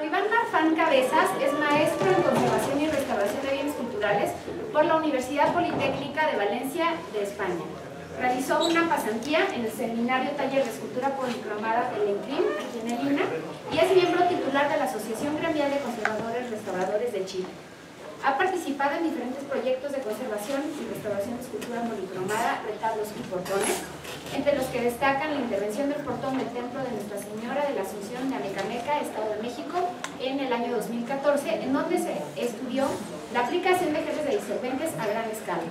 Iván Marfán Cabezas es maestro en conservación y restauración de bienes culturales por la Universidad Politécnica de Valencia de España. Realizó una pasantía en el seminario Taller de Escultura Policromada del ENCRIM, aquí en el INA, y es miembro titular de la Asociación Gremial de Conservadores Restauradores de Chile. Ha participado en diferentes proyectos de conservación y restauración de escultura policromada, retablos y portones, entre los que destacan la intervención del portón del Templo de Nuestra Señora de la Asunción de Amecameca, Estado de México, en el año 2014, en donde se estudió la aplicación de geles de disolventes a gran escala.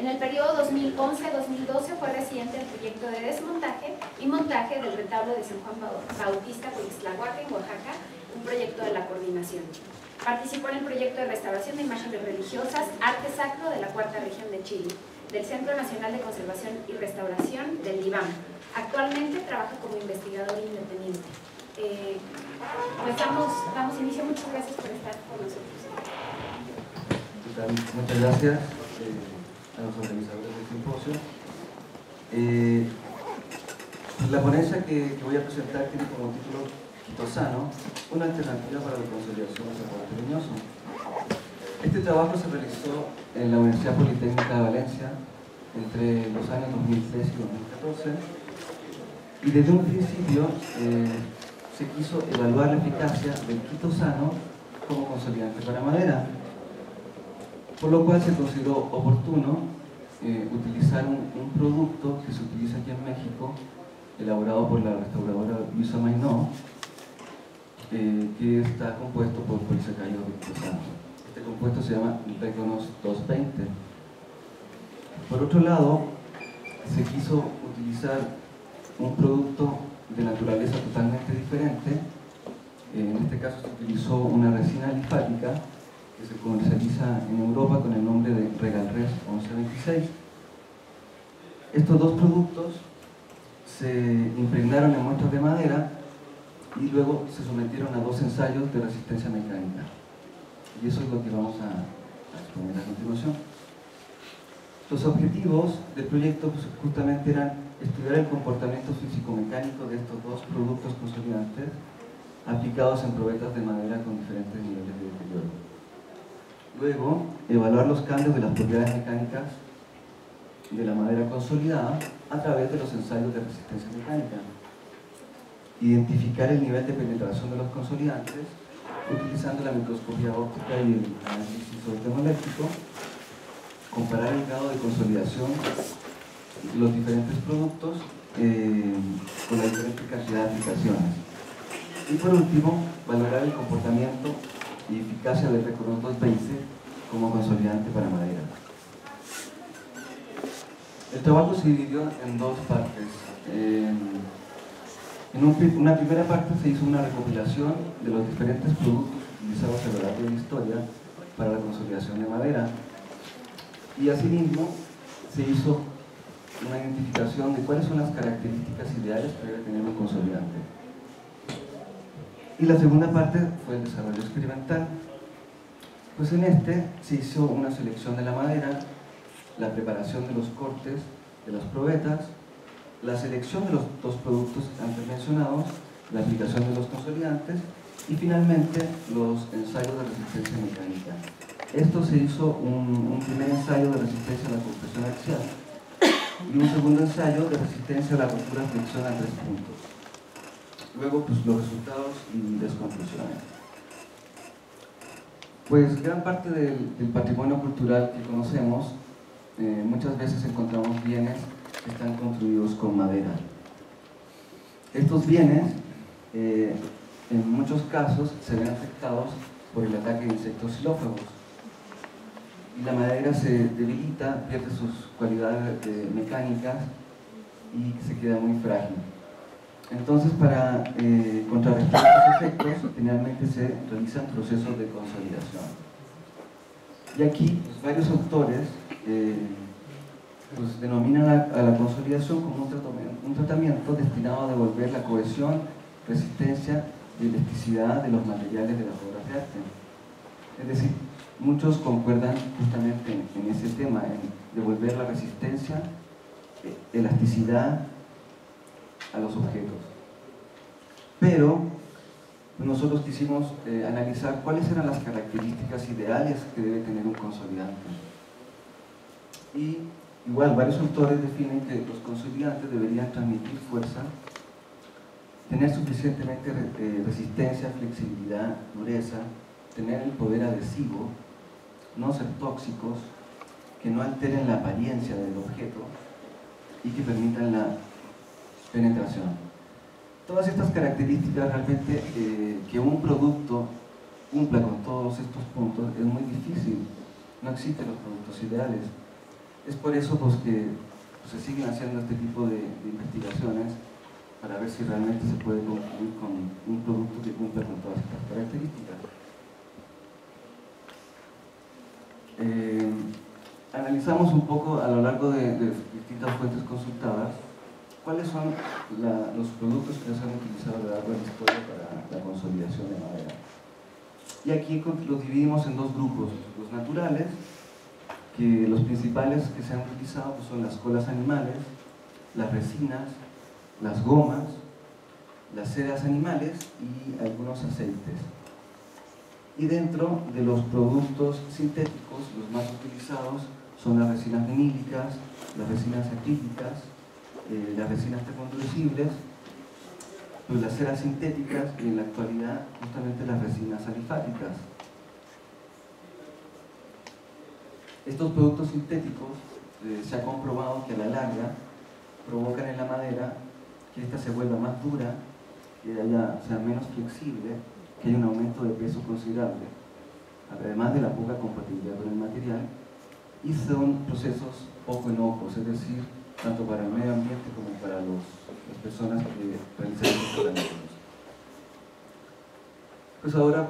En el periodo 2011-2012 fue residente del proyecto de desmontaje y montaje del retablo de San Juan Bautista Coixtlahuaca, en Oaxaca, un proyecto de la coordinación. Participó en el proyecto de restauración de imágenes religiosas, arte sacro de la Cuarta Región de Chile, del Centro Nacional de Conservación y Restauración del IBAM. Actualmente trabaja como investigador independiente. Pues damos inicio. Muchas gracias por estar con nosotros. Muchas gracias a los organizadores del simposio. La ponencia que voy a presentar tiene como título Quitosano, una alternativa para la consolidación del zapote leñoso. Este trabajo se realizó en la Universidad Politécnica de Valencia entre los años 2013 y 2014, y desde un principio se quiso evaluar la eficacia del quitosano como consolidante para madera, por lo cual se consideró oportuno utilizar un producto que se utiliza aquí en México, elaborado por la restauradora Luisa Maynó, que está compuesto por polisacáridos de quitosano. Este compuesto se llama Reconos 220. Por otro lado, se quiso utilizar un producto de naturaleza totalmente diferente. En este caso se utilizó una resina alifática que se comercializa en Europa con el nombre de Regalres 1126. Estos dos productos se impregnaron en muestras de madera y luego se sometieron a dos ensayos de resistencia mecánica. Y eso es lo que vamos a exponer a continuación. Los objetivos del proyecto pues, justamente eran estudiar el comportamiento físico-mecánico de estos dos productos consolidantes aplicados en probetas de madera con diferentes niveles de deterioro. Luego, evaluar los cambios de las propiedades mecánicas de la madera consolidada a través de los ensayos de resistencia mecánica. Identificar el nivel de penetración de los consolidantes utilizando la microscopía óptica y el análisis termoeléctrico, comparar el grado de consolidación de los diferentes productos con la diferente cantidad de aplicaciones. Y por último, valorar el comportamiento y eficacia del Reconos 220 como consolidante para madera. El trabajo se dividió en dos partes. En una primera parte se hizo una recopilación de los diferentes productos utilizados a lo largo de la historia para la consolidación de madera, y asimismo se hizo una identificación de cuáles son las características ideales que debe tener un consolidante. Y la segunda parte fue el desarrollo experimental. Pues en este se hizo una selección de la madera, la preparación de los cortes de las probetas, la selección de los dos productos antes mencionados, la aplicación de los consolidantes y finalmente los ensayos de resistencia mecánica. Esto se hizo un primer ensayo de resistencia a la compresión axial y un segundo ensayo de resistencia a la ruptura fricción a 3 puntos. Luego, pues, los resultados y las conclusiones. Pues gran parte del patrimonio cultural que conocemos, muchas veces encontramos bienes que están construidos con madera. Estos bienes, en muchos casos, se ven afectados por el ataque de insectos xilófagos. Y la madera se debilita, pierde sus cualidades mecánicas y se queda muy frágil. Entonces, para contrarrestar estos efectos, generalmente se realizan procesos de consolidación. Y aquí, pues, varios autores pues, denominan a la consolidación como un tratamiento destinado a devolver la cohesión, resistencia y elasticidad de los materiales de las obras de arte. Es decir, muchos concuerdan justamente en ese tema, en devolver la resistencia, elasticidad a los objetos. Pero pues nosotros quisimos analizar cuáles eran las características ideales que debe tener un consolidante. Y igual, varios autores definen que los consolidantes deberían transmitir fuerza, tener suficientemente resistencia, flexibilidad, dureza, tener el poder adhesivo, no ser tóxicos, que no alteren la apariencia del objeto y que permitan la penetración. Todas estas características realmente que un producto cumpla con todos estos puntos es muy difícil. No existen los productos ideales. Es por eso pues, que se siguen haciendo este tipo de investigaciones para ver si realmente se puede concluir con un producto que cumpla con todas estas características. Analizamos un poco a lo largo de distintas fuentes consultadas cuáles son los productos que se han utilizado a lo largo de la historia para la consolidación de madera. Y aquí los dividimos en dos grupos: los naturales, que los principales que se han utilizado pues, son las colas animales, las resinas, las gomas, las ceras animales y algunos aceites. Y dentro de los productos sintéticos, los más utilizados son las resinas vinílicas, las resinas acrílicas, las resinas termoinducibles, pues las ceras sintéticas y en la actualidad justamente las resinas alifáticas. Estos productos sintéticos se ha comprobado que a la larga provocan en la madera que ésta se vuelva más dura, que sea menos flexible, que haya un aumento de peso considerable, además de la poca compatibilidad con el material, y son procesos poco inocuos, es decir, tanto para el medio ambiente como para las personas que realizan estos tratamientos. Pues ahora,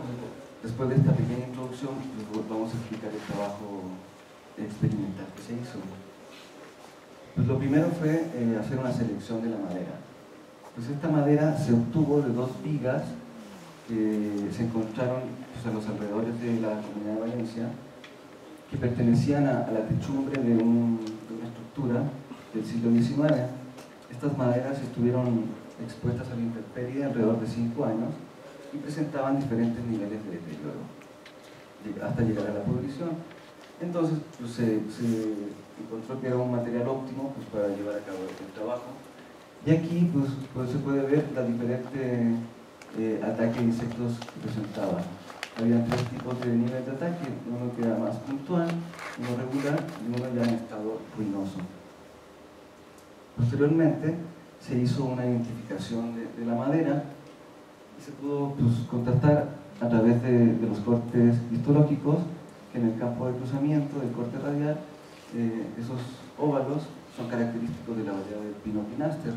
después de esta pequeña introducción, pues vamos a explicar el trabajo experimental que se hizo. Pues lo primero fue hacer una selección de la madera. Pues esta madera se obtuvo de dos vigas que se encontraron pues, a los alrededores de la Comunidad de Valencia, que pertenecían a la techumbre de una estructura del siglo XIX. Estas maderas estuvieron expuestas a la intemperie alrededor de 5 años y presentaban diferentes niveles de deterioro hasta llegar a la pudrición. Entonces pues, se encontró que era un material óptimo pues, para llevar a cabo el trabajo. Y aquí pues se puede ver la diferente ataque de insectos que presentaba. Había 3 tipos de nivel de ataque: uno que era más puntual, uno regular y uno ya en estado ruinoso. Posteriormente se hizo una identificación de la madera y se pudo pues, constatar a través de los cortes histológicos que en el campo de cruzamiento del corte radial esos óvalos son característicos de la variedad del pino pinaster.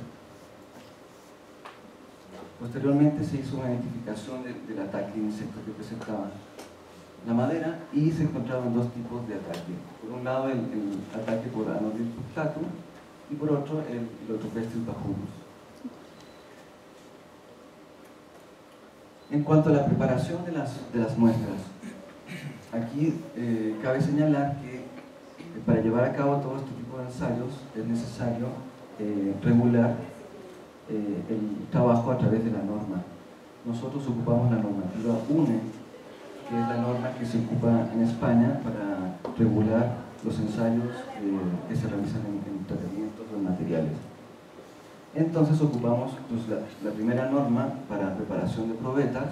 Posteriormente se hizo una identificación del ataque de insectos que presentaba la madera y se encontraban 2 tipos de ataque. Por un lado el ataque por Anodil punctatum y por otro el Lotopestis bajurus. En cuanto a la preparación de las muestras, aquí cabe señalar que para llevar a cabo todo este tipo de ensayos es necesario regular el trabajo a través de la norma. Nosotros ocupamos la normativa UNE, que es la norma que se ocupa en España para regular los ensayos que se realizan en tratamientos o en materiales. Entonces ocupamos pues, la primera norma para preparación de probetas,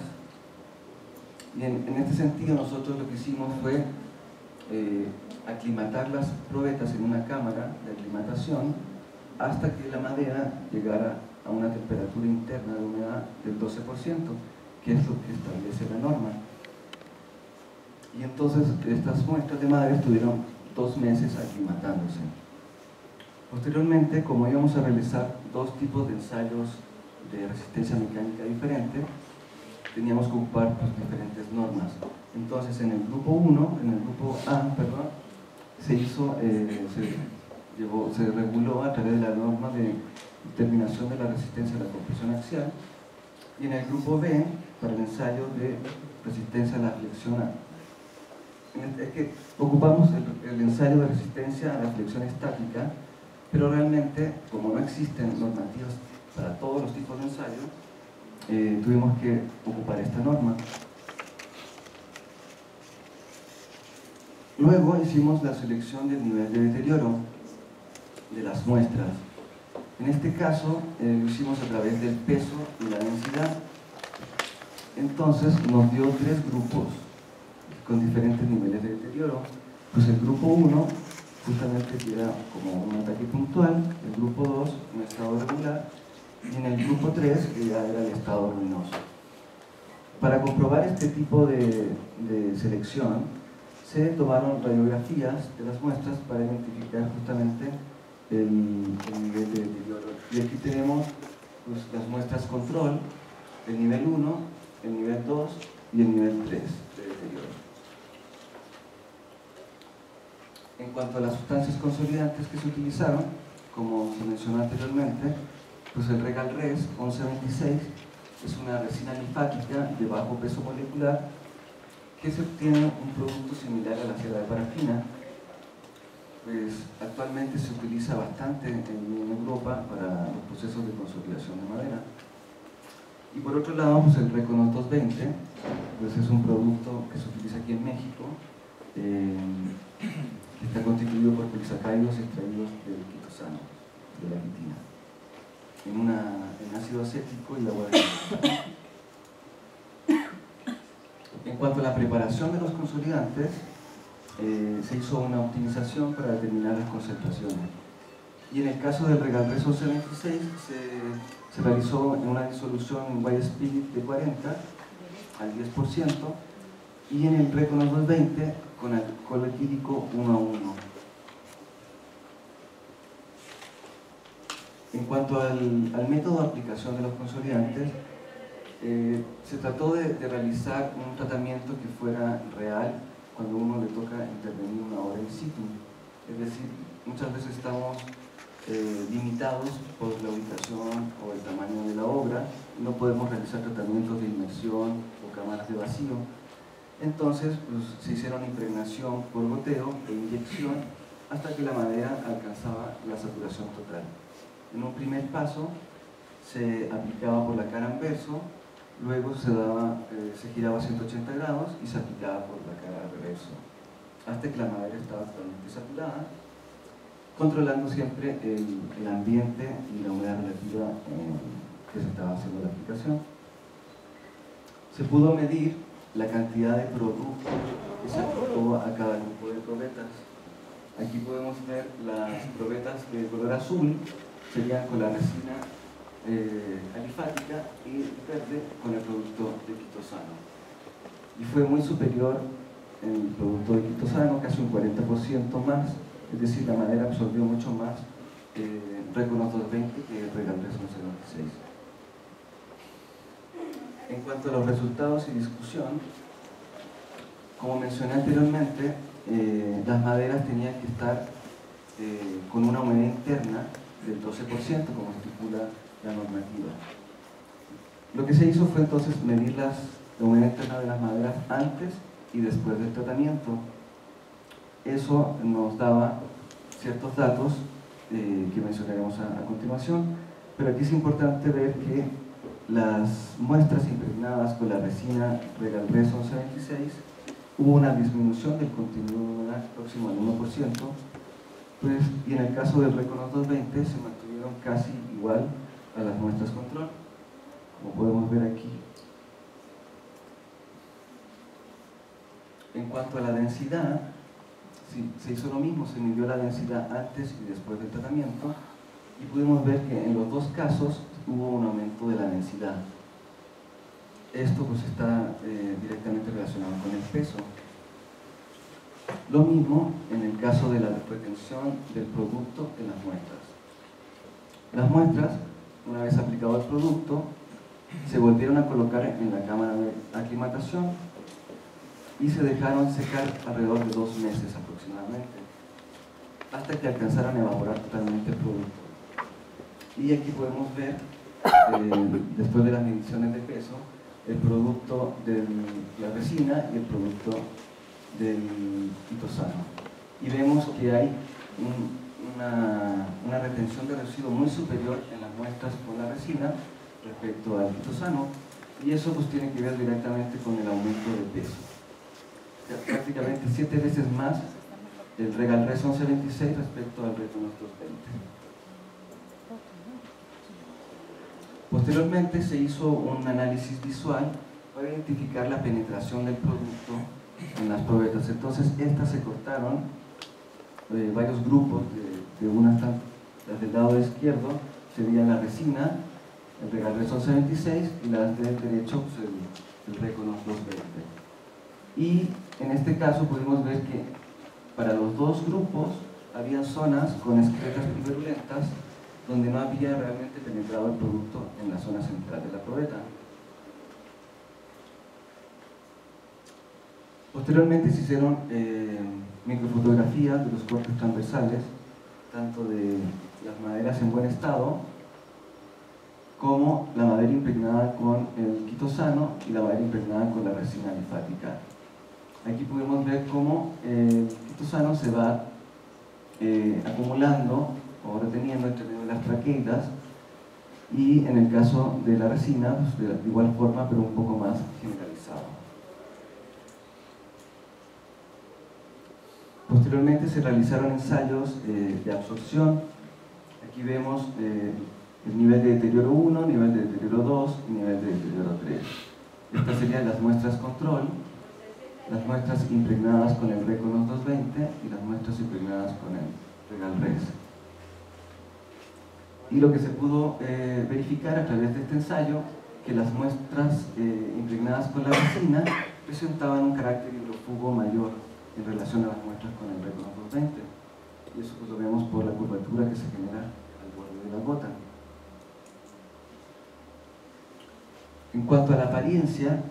y en este sentido nosotros lo que hicimos fue aclimatar las probetas en una cámara de aclimatación hasta que la madera llegara a una temperatura interna de humedad del 12%, que es lo que establece la norma. Y entonces estas muestras de madera estuvieron 2 meses aclimatándose. Posteriormente, como íbamos a realizar 2 tipos de ensayos de resistencia mecánica diferente, teníamos que ocupar pues, diferentes normas. Entonces en el grupo 1, en el grupo A, perdón, se reguló a través de la norma de determinación de la resistencia a la compresión axial, y en el grupo B, para el ensayo de resistencia a la flexión es que ocupamos el ensayo de resistencia a la flexión estática, pero realmente, como no existen normativas para todos los tipos de ensayo, tuvimos que ocupar esta norma. Luego hicimos la selección del nivel de deterioro de las muestras. En este caso lo hicimos a través del peso y la densidad. Entonces nos dio 3 grupos con diferentes niveles de deterioro. Pues el grupo 1 justamente que era como un ataque puntual, el grupo 2 un estado regular y en el grupo 3 que ya era el estado ruinoso. Para comprobar este tipo de selección se tomaron radiografías de las muestras para identificar justamente el nivel de deterioro. Y aquí tenemos pues, las muestras control, el nivel 1, el nivel 2 y el nivel 3 de deterioro. En cuanto a las sustancias consolidantes que se utilizaron, como se mencionó anteriormente, pues el Regal-Res 1126 es una resina alifática de bajo peso molecular que se obtiene un producto similar a la cera de parafina. Pues actualmente se utiliza bastante en Europa para los procesos de consolidación de madera. Y por otro lado, pues el Reconos 220 pues es un producto que se utiliza aquí en México, que está constituido por polisacáridos extraídos del quitosano, de la quitina, en ácido acético y agua de coco. En cuanto a la preparación de los consolidantes, se hizo una optimización para determinar las concentraciones. Y en el caso del Regal-Res 1126 se realizó en una disolución en White Spirit de 40 al 10% y en el Reconos 220 con alcohol etílico 1:1. En cuanto al método de aplicación de los consolidantes, se trató de realizar un tratamiento que fuera real cuando uno le toca intervenir una obra in situ. Es decir, muchas veces estamos limitados por la ubicación o el tamaño de la obra, no podemos realizar tratamientos de inmersión o cámaras de vacío. Entonces pues, se hicieron impregnación por goteo e inyección hasta que la madera alcanzaba la saturación total. En un primer paso se aplicaba por la cara anverso, luego se giraba a 180 grados y se aplicaba por la cara reverso, hasta que la madera estaba totalmente saturada, controlando siempre el ambiente y la humedad relativa que se estaba haciendo la aplicación. Se pudo medir la cantidad de producto que se aplicó a cada grupo de probetas. Aquí podemos ver las probetas de color azul, serían con la resina alifática y verde con el producto de quitosano. Y fue muy superior el producto de quitosano, casi un 40% más, es decir, la madera absorbió mucho más Reconos 220 que el Regal-Res 1126. En cuanto a los resultados y discusión, como mencioné anteriormente, las maderas tenían que estar con una humedad interna del 12%, como estipula la normativa. Lo que se hizo fue entonces medir la humedad interna de las maderas antes y después del tratamiento. Eso nos daba ciertos datos que mencionaremos a continuación, pero aquí es importante ver que las muestras impregnadas con la resina Regal-Res 1126 hubo una disminución del contenido de humedad próximo al 1%, pues, y en el caso del Reconos 220 se mantuvieron casi igual a las muestras control, como podemos ver aquí. En cuanto a la densidad, sí, se hizo lo mismo, se midió la densidad antes y después del tratamiento y pudimos ver que en los dos casos hubo un aumento de la densidad. Esto pues está directamente relacionado con el peso. Lo mismo en el caso de la retención del producto en las muestras. Las muestras, una vez aplicado el producto, se volvieron a colocar en la cámara de aclimatación y se dejaron secar alrededor de 2 meses aproximadamente, hasta que alcanzaron a evaporar totalmente el producto. Y aquí podemos ver, después de las mediciones de peso, el producto de la resina y el producto del quitosano. Y vemos que hay una retención de residuo muy superior en las muestras con la resina respecto al quitosano, y eso pues tiene que ver directamente con el aumento de peso. O sea, prácticamente 7 veces más el Regalres 1126 respecto al Reconos 220. Posteriormente se hizo un análisis visual para identificar la penetración del producto en las probetas. Entonces estas se cortaron varios grupos de unas, las del lado izquierdo sería la resina, el Regalres 1126, y las del derecho pues el Reconos 220. Y en este caso pudimos ver que para los dos grupos había zonas con excretas virulentas donde no había realmente penetrado el producto en la zona central de la probeta. Posteriormente se hicieron microfotografías de los cortes transversales, tanto de las maderas en buen estado, como la madera impregnada con el quitosano y la madera impregnada con la resina alifática. Aquí podemos ver cómo el quitosano se va acumulando o reteniendo entre medio de las traqueidas, y en el caso de la resina, pues de igual forma, pero un poco más generalizado. Posteriormente se realizaron ensayos de absorción. Aquí vemos el nivel de deterioro 1, nivel de deterioro 2 y nivel de deterioro 3. Estas serían las muestras control, las muestras impregnadas con el Reconos 220 y las muestras impregnadas con el Regalres. Y lo que se pudo verificar a través de este ensayo, que las muestras impregnadas con la resina presentaban un carácter hidrófugo mayor en relación a las muestras con el Reconos 220. Y eso pues lo vemos por la curvatura que se genera al borde de la gota. En cuanto a la apariencia,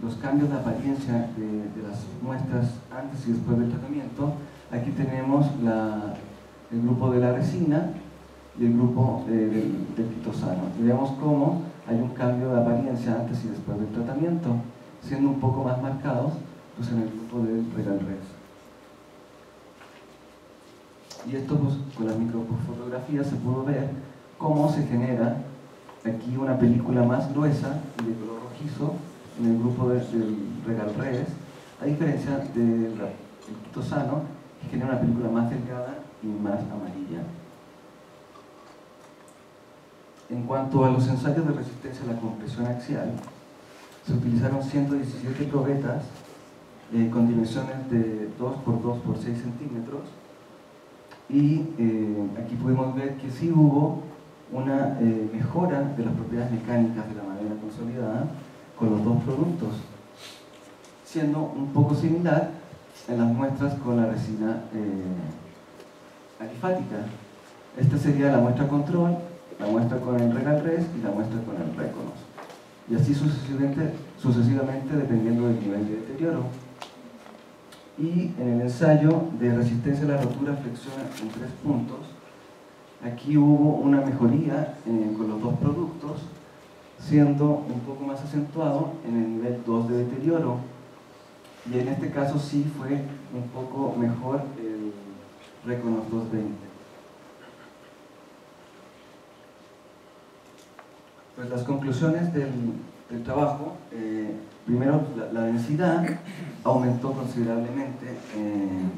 los cambios de apariencia de las muestras antes y después del tratamiento, aquí tenemos el grupo de la resina y el grupo del quitosano. Y vemos cómo hay un cambio de apariencia antes y después del tratamiento, siendo un poco más marcados pues, en el grupo del Regalres. Y esto pues, con las microfotografías se pudo ver cómo se genera aquí una película más gruesa y de color rojizo en el grupo del Regalres, a diferencia del quitosano, que genera una película más delgada y más amarilla. En cuanto a los ensayos de resistencia a la compresión axial, se utilizaron 117 probetas con dimensiones de 2 por 2 por 6 centímetros, y aquí pudimos ver que sí hubo una mejora de las propiedades mecánicas de la madera consolidada con los dos productos, siendo un poco similar en las muestras con la resina alifática. Esta sería la muestra control, la muestra con el Regalres y la muestra con el Reconos, y así sucesivamente dependiendo del nivel de deterioro. Y en el ensayo de resistencia a la rotura flexión en 3 puntos, aquí hubo una mejoría con los dos productos, siendo un poco más acentuado en el nivel 2 de deterioro, y en este caso sí fue un poco mejor el Reconos 220. Pues las conclusiones del trabajo, primero la densidad aumentó considerablemente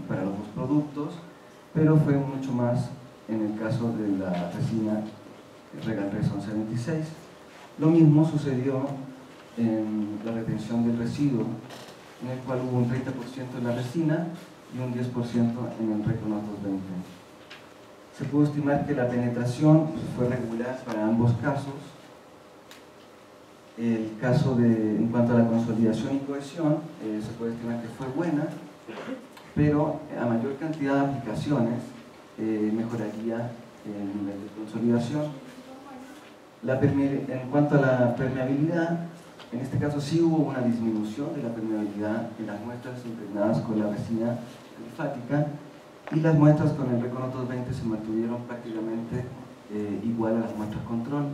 para los dos productos, pero fue mucho más en el caso de la resina Regalres 1126. Lo mismo sucedió en la retención del residuo, en el cual hubo un 30% en la resina y un 10% en el Reconos 220. Se pudo estimar que la penetración fue regular para ambos casos. El caso en cuanto a la consolidación y cohesión, se puede estimar que fue buena, pero a mayor cantidad de aplicaciones mejoraría el nivel de consolidación. En cuanto a la permeabilidad, en este caso sí hubo una disminución de la permeabilidad en las muestras impregnadas con la resina alifática, y las muestras con el Reconos 220 se mantuvieron prácticamente igual a las muestras control.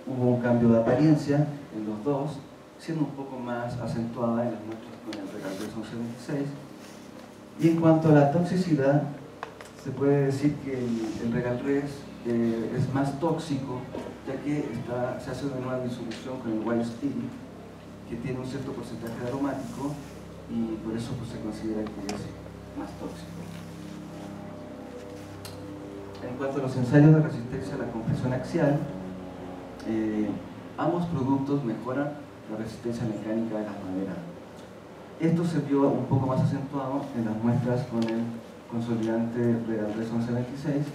Hubo un cambio de apariencia en los dos, siendo un poco más acentuada en las muestras con el Regalres 1126. Y en cuanto a la toxicidad, se puede decir que el Regalres es más tóxico, ya que se hace una nueva disolución con el white spirit, que tiene un cierto porcentaje de aromático y por eso pues, se considera que es más tóxico. En cuanto a los ensayos de resistencia a la compresión axial, ambos productos mejoran la resistencia mecánica de la madera. Esto se vio un poco más acentuado en las muestras con el consolidante Regal Res 1126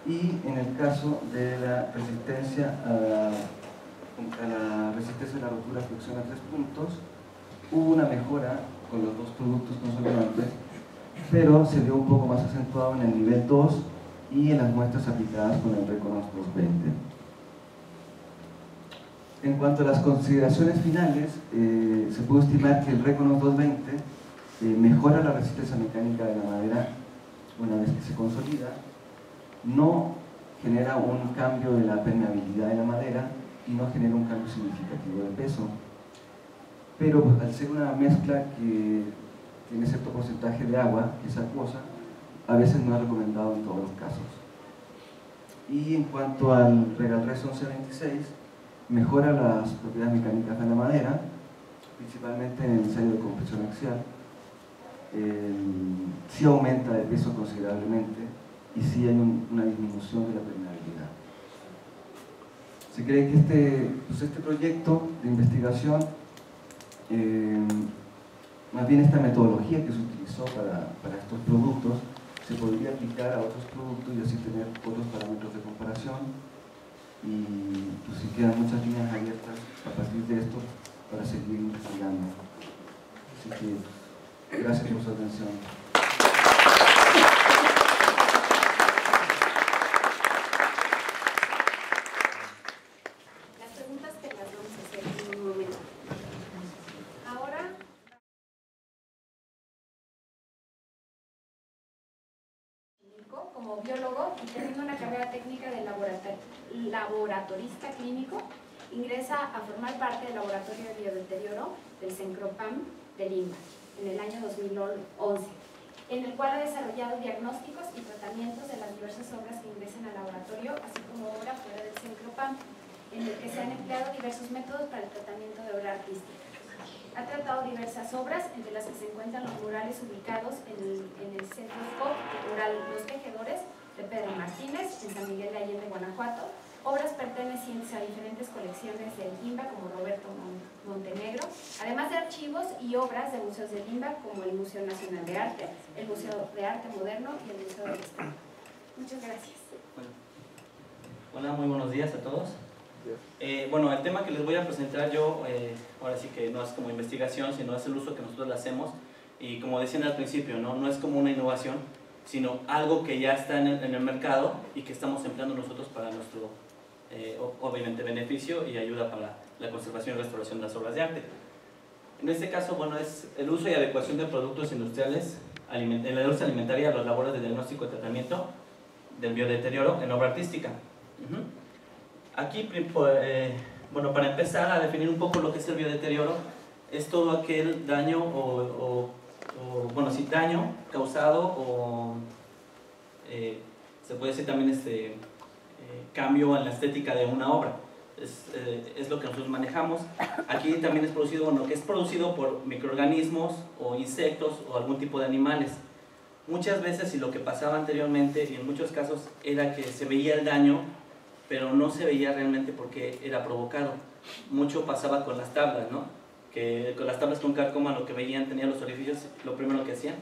y en el caso de la resistencia a la resistencia de la rotura flexión a 3 puntos, hubo una mejora con los dos productos consolidantes, pero se vio un poco más acentuado en el nivel 2 y en las muestras aplicadas con el Reconos 220. En cuanto a las consideraciones finales, se puede estimar que el Reconos 220 mejora la resistencia mecánica de la madera una vez que se consolida, no genera un cambio de la permeabilidad de la madera y no genera un cambio significativo de peso. Pero pues, al ser una mezcla que tiene cierto porcentaje de agua, que es acuosa, a veces no es recomendado en todos los casos. Y en cuanto al Regal Res 1126, mejora las propiedades mecánicas de la madera, principalmente en el ensayo de compresión axial. Sí aumenta de peso considerablemente y sí hay una disminución de la permeabilidad. Se cree que este proyecto de investigación, más bien esta metodología que se utilizó para estos productos, se podría aplicar a otros productos y así tener otros parámetros de comparación. Y pues sí quedan muchas líneas abiertas a partir de esto para seguir investigando. Así que gracias por su atención. Las preguntas te las vamos a hacer en un momento. Ahora, como biólogo y teniendo una carrera técnica de laboratorista clínico, ingresa a formar parte del laboratorio de biodeterioro del CENCROPAM de Lima en el año 2011, en el cual ha desarrollado diagnósticos y tratamientos de las diversas obras que ingresan al laboratorio, así como obra fuera del CENCROPAM, en el que se han empleado diversos métodos para el tratamiento de obra artística. Ha tratado diversas obras, entre las que se encuentran los murales ubicados en el Centro Scott Mural Los Tejedores de Pedro Martínez, en San Miguel de Allende, Guanajuato, obras pertenecientes a diferentes colecciones del INBA como Roberto Montenegro, además de archivos y obras de museos del INBA como el Museo Nacional de Arte, el Museo de Arte Moderno y el Museo del Estado. Muchas gracias. Hola, muy buenos días a todos. Bueno, el tema que les voy a presentar yo, ahora sí que no es como investigación, sino es el uso que nosotros le hacemos. Y como decían al principio, no es como una innovación, sino algo que ya está en el mercado y que estamos empleando nosotros para nuestro, obviamente, beneficio y ayuda para la conservación y restauración de las obras de arte. En este caso, bueno, es el uso y adecuación de productos industriales en la industria alimentaria a las labores de diagnóstico y tratamiento del biodeterioro en obra artística. Aquí, bueno, para empezar a definir un poco lo que es el biodeterioro, es todo aquel daño bueno, sí, daño causado o se puede decir también cambio en la estética de una obra. Es lo que nosotros manejamos. Aquí también es producido, bueno, que es producido por microorganismos o insectos o algún tipo de animales. Muchas veces, y lo que pasaba anteriormente, y en muchos casos, era que se veía el daño, pero no se veía realmente porque era provocado. Mucho pasaba con las tablas, ¿no? Que con las tablas con carcoma lo que veían, tenían los orificios, lo primero que hacían,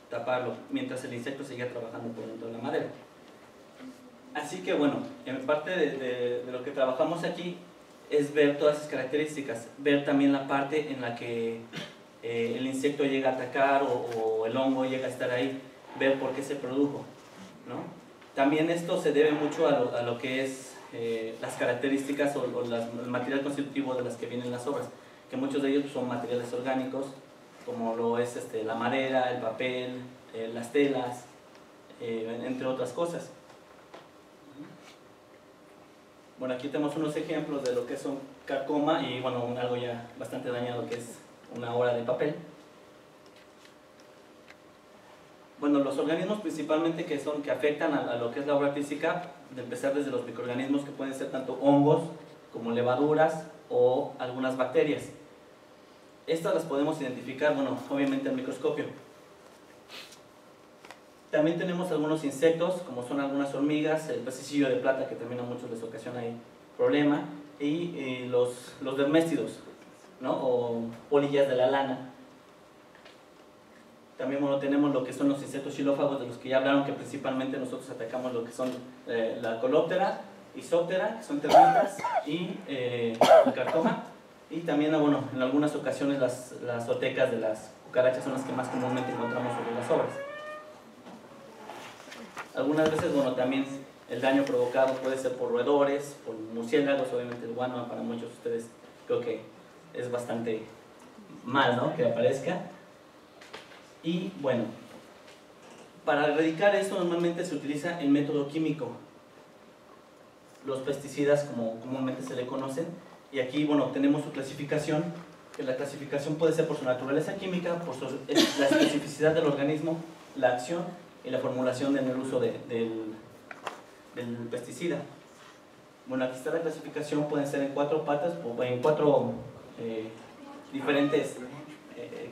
taparlo, mientras el insecto seguía trabajando por dentro de la madera. Así que bueno, en parte de lo que trabajamos aquí es ver todas esas características, ver también la parte en la que el insecto llega a atacar o el hongo llega a estar ahí, ver por qué se produjo, ¿no? También esto se debe mucho a lo que es las características o el material constitutivo de las que vienen las obras, que muchos de ellos son materiales orgánicos, como lo es la madera, el papel, las telas, entre otras cosas. Bueno, aquí tenemos unos ejemplos de lo que es un carcoma y bueno, algo ya bastante dañado que es una obra de papel. Bueno, los organismos principalmente que afectan a lo que es la obra artística, de empezar desde los microorganismos que pueden ser tanto hongos como levaduras o algunas bacterias. Estas las podemos identificar, bueno, obviamente al microscopio. También tenemos algunos insectos, como son algunas hormigas, el pececillo de plata, que también a muchos les ocasiona ahí problema, y los derméstidos, ¿no? O polillas de la lana. También, bueno, tenemos lo que son los insectos xilófagos, de los que ya hablaron, que principalmente nosotros atacamos lo que son la colóptera, isóptera, que son termitas, y el carcoma. Y también, bueno, en algunas ocasiones las otecas de las cucarachas son las que más comúnmente encontramos sobre las obras. Algunas veces, bueno, también el daño provocado puede ser por roedores, por murciélagos. Obviamente el guano para muchos de ustedes creo que es bastante mal, ¿no?, que aparezca. Y bueno, para erradicar esto normalmente se utiliza el método químico, los pesticidas como comúnmente se le conocen, y aquí, bueno, tenemos su clasificación, que la clasificación puede ser por su naturaleza química, por la especificidad del organismo, la acción y la formulación en el uso del pesticida. Bueno, aquí está la clasificación, pueden ser en 4 patas, o en 4 diferentes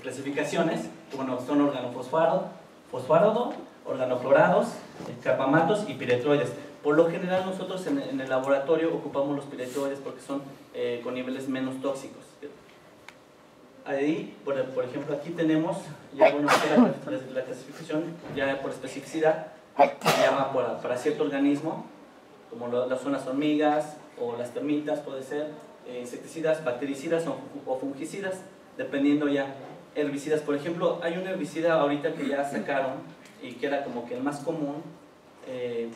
clasificaciones. Bueno, son organofosfarodo, organoflorados, carbamatos y piretroides. Por lo general nosotros en el laboratorio ocupamos los piretroides porque son con niveles menos tóxicos. Ahí, por ejemplo, aquí tenemos ya, bueno, la clasificación ya por especificidad, se llama para cierto organismo, como son las hormigas o las termitas, puede ser insecticidas, bactericidas o fungicidas, dependiendo ya. Herbicidas, por ejemplo, hay un herbicida ahorita que ya sacaron y que era como que el más común, que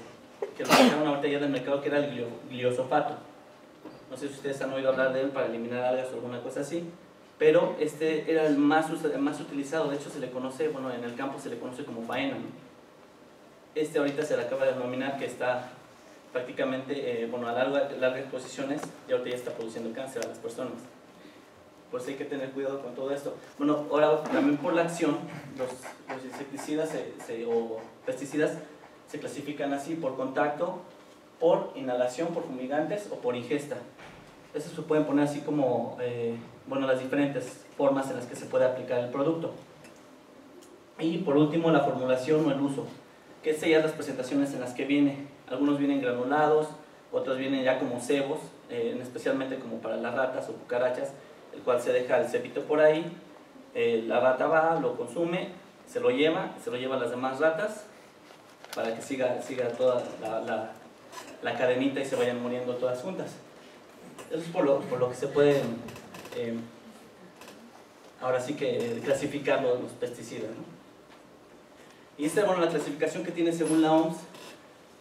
lo sacaron ahorita ya del mercado, que era el gliosofato. No sé si ustedes han oído hablar de él para eliminar algas o alguna cosa así, pero este era el más utilizado. De hecho se le conoce, bueno, en el campo se le conoce como faena, ¿no? Este ahorita se le acaba de denominar que está prácticamente, bueno, a largas exposiciones, y ahorita ya está produciendo cáncer a las personas. Pues hay que tener cuidado con todo esto. Bueno, ahora también por la acción, los insecticidas o pesticidas se clasifican así: por contacto, por inhalación, por fumigantes o por ingesta. Eso se pueden poner así como, bueno, las diferentes formas en las que se puede aplicar el producto. Y por último, la formulación o el uso, que es ya las presentaciones en las que viene. Algunos vienen granulados, otros vienen ya como cebos, especialmente como para las ratas o cucarachas, el cual se deja el cebito por ahí, la rata va, lo consume, se lo lleva a las demás ratas para que siga toda la cadenita y se vayan muriendo todas juntas. Eso es por lo que se pueden ahora sí que clasificar los pesticidas, ¿no? Y esta es, bueno, la clasificación que tiene según la OMS,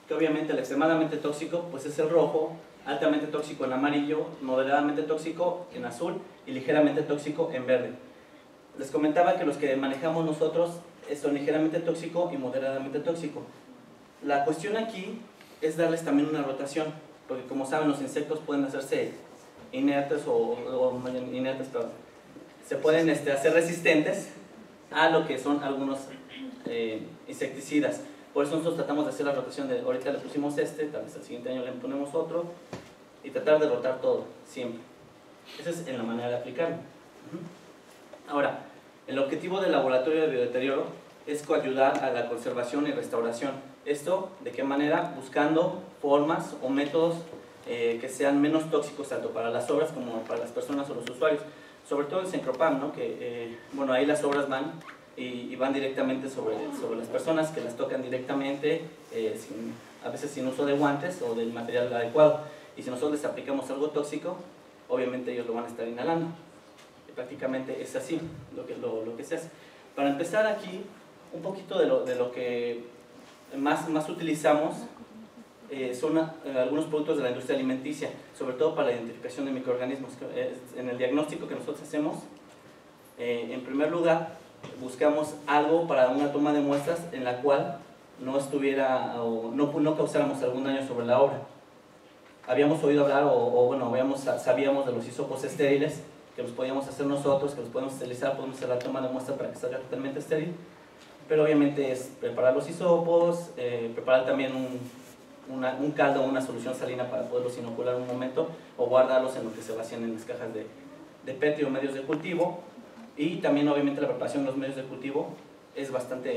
que obviamente el extremadamente tóxico pues es el rojo, altamente tóxico en amarillo, moderadamente tóxico en azul y ligeramente tóxico en verde. Les comentaba que los que manejamos nosotros son ligeramente tóxico y moderadamente tóxico. La cuestión aquí es darles también una rotación, porque como saben, los insectos pueden hacerse inertes se pueden hacer resistentes a lo que son algunos insecticidas. Por eso nosotros tratamos de hacer la rotación de, ahorita le pusimos tal vez el siguiente año le ponemos otro, y tratar de rotar todo, siempre. Esa es en la manera de aplicarlo. Ahora, el objetivo del laboratorio de biodeterioro es coayudar a la conservación y restauración. ¿Esto de qué manera? Buscando formas o métodos que sean menos tóxicos tanto para las obras como para las personas o los usuarios. Sobre todo el Cencropam, ¿no? Que bueno, ahí las obras van y van directamente sobre las personas, que las tocan directamente, a veces sin uso de guantes o del material adecuado. Y si nosotros les aplicamos algo tóxico, obviamente ellos lo van a estar inhalando. Y prácticamente es así lo que se hace. Para empezar aquí, un poquito de lo que más utilizamos son algunos productos de la industria alimenticia, sobre todo para la identificación de microorganismos. En el diagnóstico que nosotros hacemos, en primer lugar, buscamos algo para una toma de muestras en la cual no estuviera o no causáramos algún daño sobre la obra. Habíamos oído hablar bueno, sabíamos de los hisopos estériles, que los podíamos hacer nosotros, que los podemos esterilizar, podemos hacer la toma de muestra para que salga totalmente estéril. pero obviamente es preparar los hisopos, preparar también un caldo o una solución salina para poderlos inocular en un momento o guardarlos en lo que se vacían en las cajas de Petri o medios de cultivo. Y también obviamente la preparación de los medios de cultivo es bastante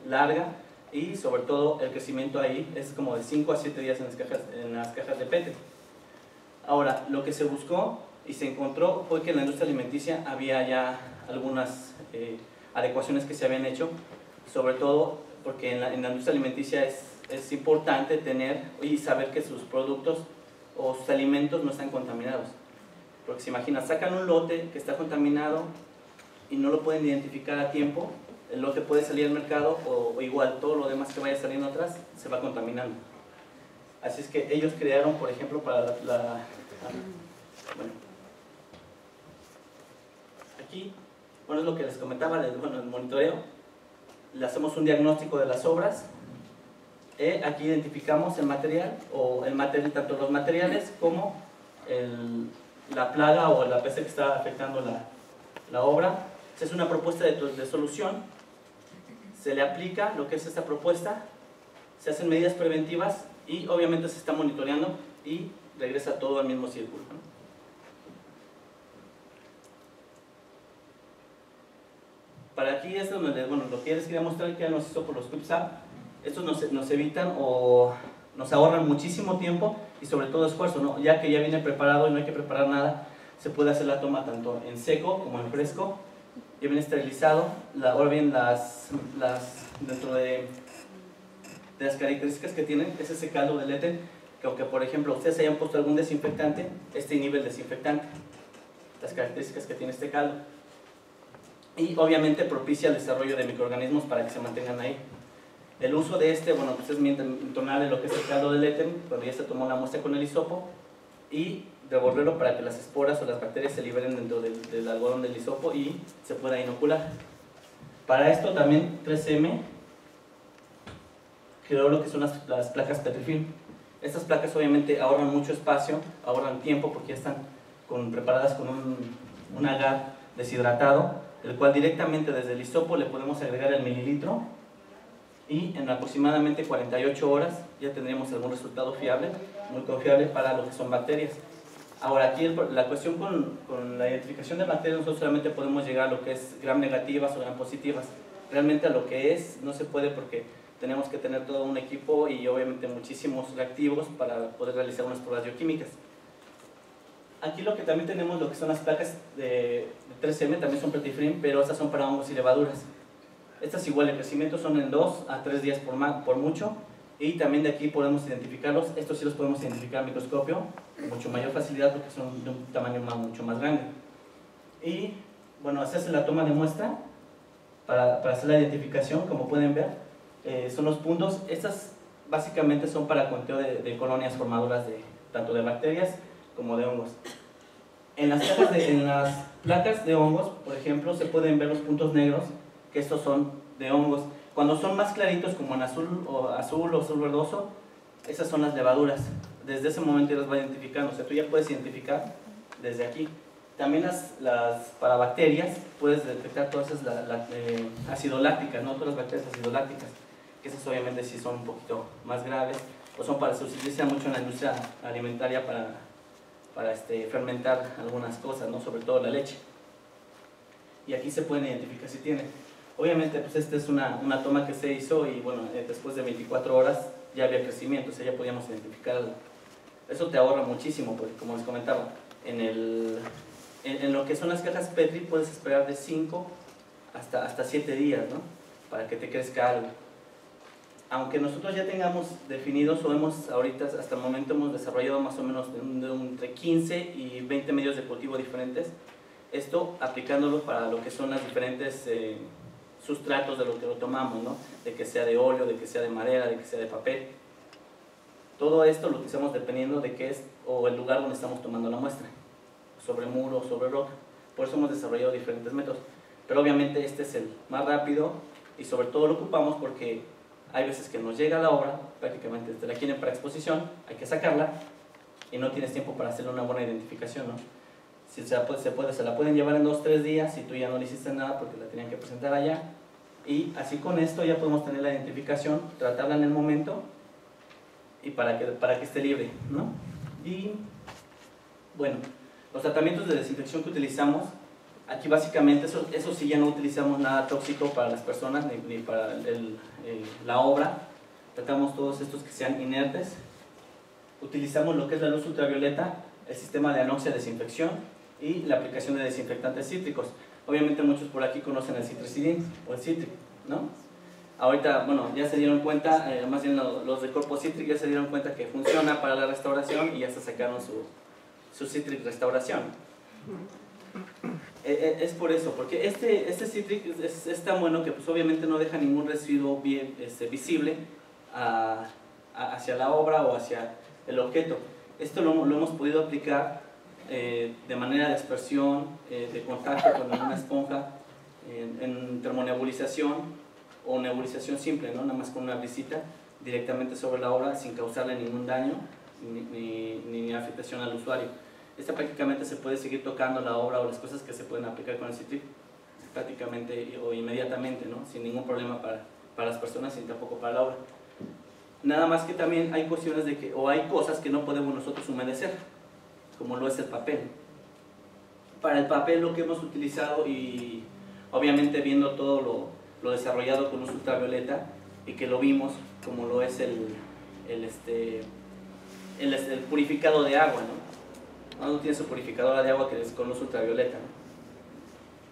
larga, y sobre todo el crecimiento ahí es como de 5 a 7 días en las cajas de Petri. Ahora, lo que se buscó y se encontró fue que en la industria alimenticia había ya algunas adecuaciones que se habían hecho, sobre todo porque en la industria alimenticia es importante tener y saber que sus productos o sus alimentos no están contaminados. Porque se imagina, sacan un lote que está contaminado y no lo pueden identificar a tiempo, el lote puede salir al mercado o igual todo lo demás que vaya saliendo atrás se va contaminando. Así es que ellos crearon, por ejemplo, para bueno, aquí, bueno, es lo que les comentaba, el monitoreo. Le hacemos un diagnóstico de las obras. Aquí identificamos el material, tanto los materiales como la plaga o la peste que está afectando la obra. Se hace una propuesta de solución, se le aplica lo que es esta propuesta, se hacen medidas preventivas y obviamente se está monitoreando y regresa todo al mismo círculo, ¿no? Para aquí es donde, bueno, lo que les quería mostrar que ya nos hizo por los QuickSap. Estos nos evitan o nos ahorran muchísimo tiempo y sobre todo esfuerzo, ¿no? Ya que ya viene preparado y no hay que preparar nada, se puede hacer la toma tanto en seco como en fresco, ya viene esterilizado. Ahora bien, dentro de las características que tienen es ese caldo del éter, que aunque por ejemplo ustedes hayan puesto algún desinfectante, este inhibe el desinfectante, las características que tiene este caldo, y obviamente propicia el desarrollo de microorganismos para que se mantengan ahí. El uso de bueno, pues es entonar lo que es el caldo del éter cuando ya se tomó la muestra con el hisopo y revolverlo para que las esporas o las bacterias se liberen dentro del algodón del hisopo y se pueda inocular. Para esto también 3M creó lo que son las placas Petrifilm. Estas placas obviamente ahorran mucho espacio, ahorran tiempo porque ya están preparadas con un agar deshidratado, el cual directamente desde el hisopo le podemos agregar el mililitro y en aproximadamente 48 horas ya tendríamos algún resultado fiable, muy confiable para lo que son bacterias. Ahora aquí la cuestión con la identificación de bacterias, nosotros solamente podemos llegar a lo que es gram negativas o gram positivas. Realmente a lo que no se puede porque tenemos que tener todo un equipo y obviamente muchísimos reactivos para poder realizar unas pruebas bioquímicas. Aquí lo que también tenemos lo que son las placas de 3M, también son Petrifilm, pero estas son para hongos y levaduras. Estas igual, el crecimiento son en 2 a 3 días por mucho, y también de aquí podemos identificarlos. Estos sí los podemos identificar al microscopio con mucho mayor facilidad porque son de un tamaño mucho más grande. Y bueno, hacerse la toma de muestra para hacer la identificación, como pueden ver, son los puntos. Estas básicamente son para conteo de colonias formadoras tanto de bacterias como de hongos. En las placas de hongos, por ejemplo, se pueden ver los puntos negros, que estos son de hongos. Cuando son más claritos, como en azul o azul verdoso, esas son las levaduras. Desde ese momento ya las va identificando, o sea, tú ya puedes identificar desde aquí. También para bacterias puedes detectar todas esas acidolácticas, ¿no? Todas las bacterias acidolácticas, que esas obviamente sí son un poquito más graves, o se utilizan mucho en la industria alimentaria para fermentar algunas cosas, ¿no? Sobre todo la leche. Y aquí se pueden identificar si tienen. Obviamente, pues esta es una toma que se hizo y bueno, después de 24 horas ya había crecimiento, o sea, ya podíamos identificarla. Eso te ahorra muchísimo, porque como les comentaba, en lo que son las cajas Petri puedes esperar de 5 hasta 7 días, ¿no? Para que te crezca algo. Aunque nosotros ya tengamos definidos o ahorita hasta el momento hemos desarrollado más o menos entre 15 y 20 medios de cultivo diferentes, esto aplicándolo para lo que son las diferentes sustratos de lo que lo tomamos, ¿no? De que sea de óleo, de que sea de madera, de que sea de papel. Todo esto lo utilizamos dependiendo de qué es o el lugar donde estamos tomando la muestra, sobre muro o sobre roca. Por eso hemos desarrollado diferentes métodos. Pero obviamente este es el más rápido y sobre todo lo ocupamos porque hay veces que nos llega la obra, prácticamente te la quieren para exposición, hay que sacarla y no tienes tiempo para hacerle una buena identificación, ¿no? Si se la pueden llevar en 2 o 3 días si tú ya no le hiciste nada porque la tenían que presentar allá, Y así con esto ya podemos tener la identificación, tratarla en el momento y para que esté libre, ¿no? Y bueno, los tratamientos de desinfección que utilizamos, aquí básicamente eso sí ya no utilizamos nada tóxico para las personas ni para la obra. Tratamos todos estos que sean inertes. Utilizamos lo que es la luz ultravioleta, el sistema de anoxia desinfección y la aplicación de desinfectantes cítricos. Obviamente muchos por aquí conocen el citricidin o el citric, ¿no? Ahorita, bueno, ya se dieron cuenta, más bien los de Corpo Citric ya se dieron cuenta que funciona para la restauración y ya se sacaron su Citric Restauración. Es por eso, porque este Citric es tan bueno que pues obviamente no deja ningún residuo bien, visible hacia la obra o hacia el objeto. Esto lo hemos podido aplicar de manera de aspersión, de contacto con una esponja, en termonebulización o nebulización simple, ¿no? Nada más con una brisita directamente sobre la obra sin causarle ningún daño ni afectación al usuario. Esta prácticamente se puede seguir tocando la obra o las cosas que se pueden aplicar con el Citric prácticamente o inmediatamente, ¿no? Sin ningún problema para las personas y tampoco para la obra. Nada más que también hay cuestiones de que, o hay cosas que no podemos nosotros humedecer, como lo es el papel. Para el papel lo que hemos utilizado, y obviamente viendo todo lo desarrollado con luz ultravioleta y que lo vimos, como lo es el purificado de agua, ¿no? No tiene su purificadora de agua que es con luz ultravioleta, ¿no?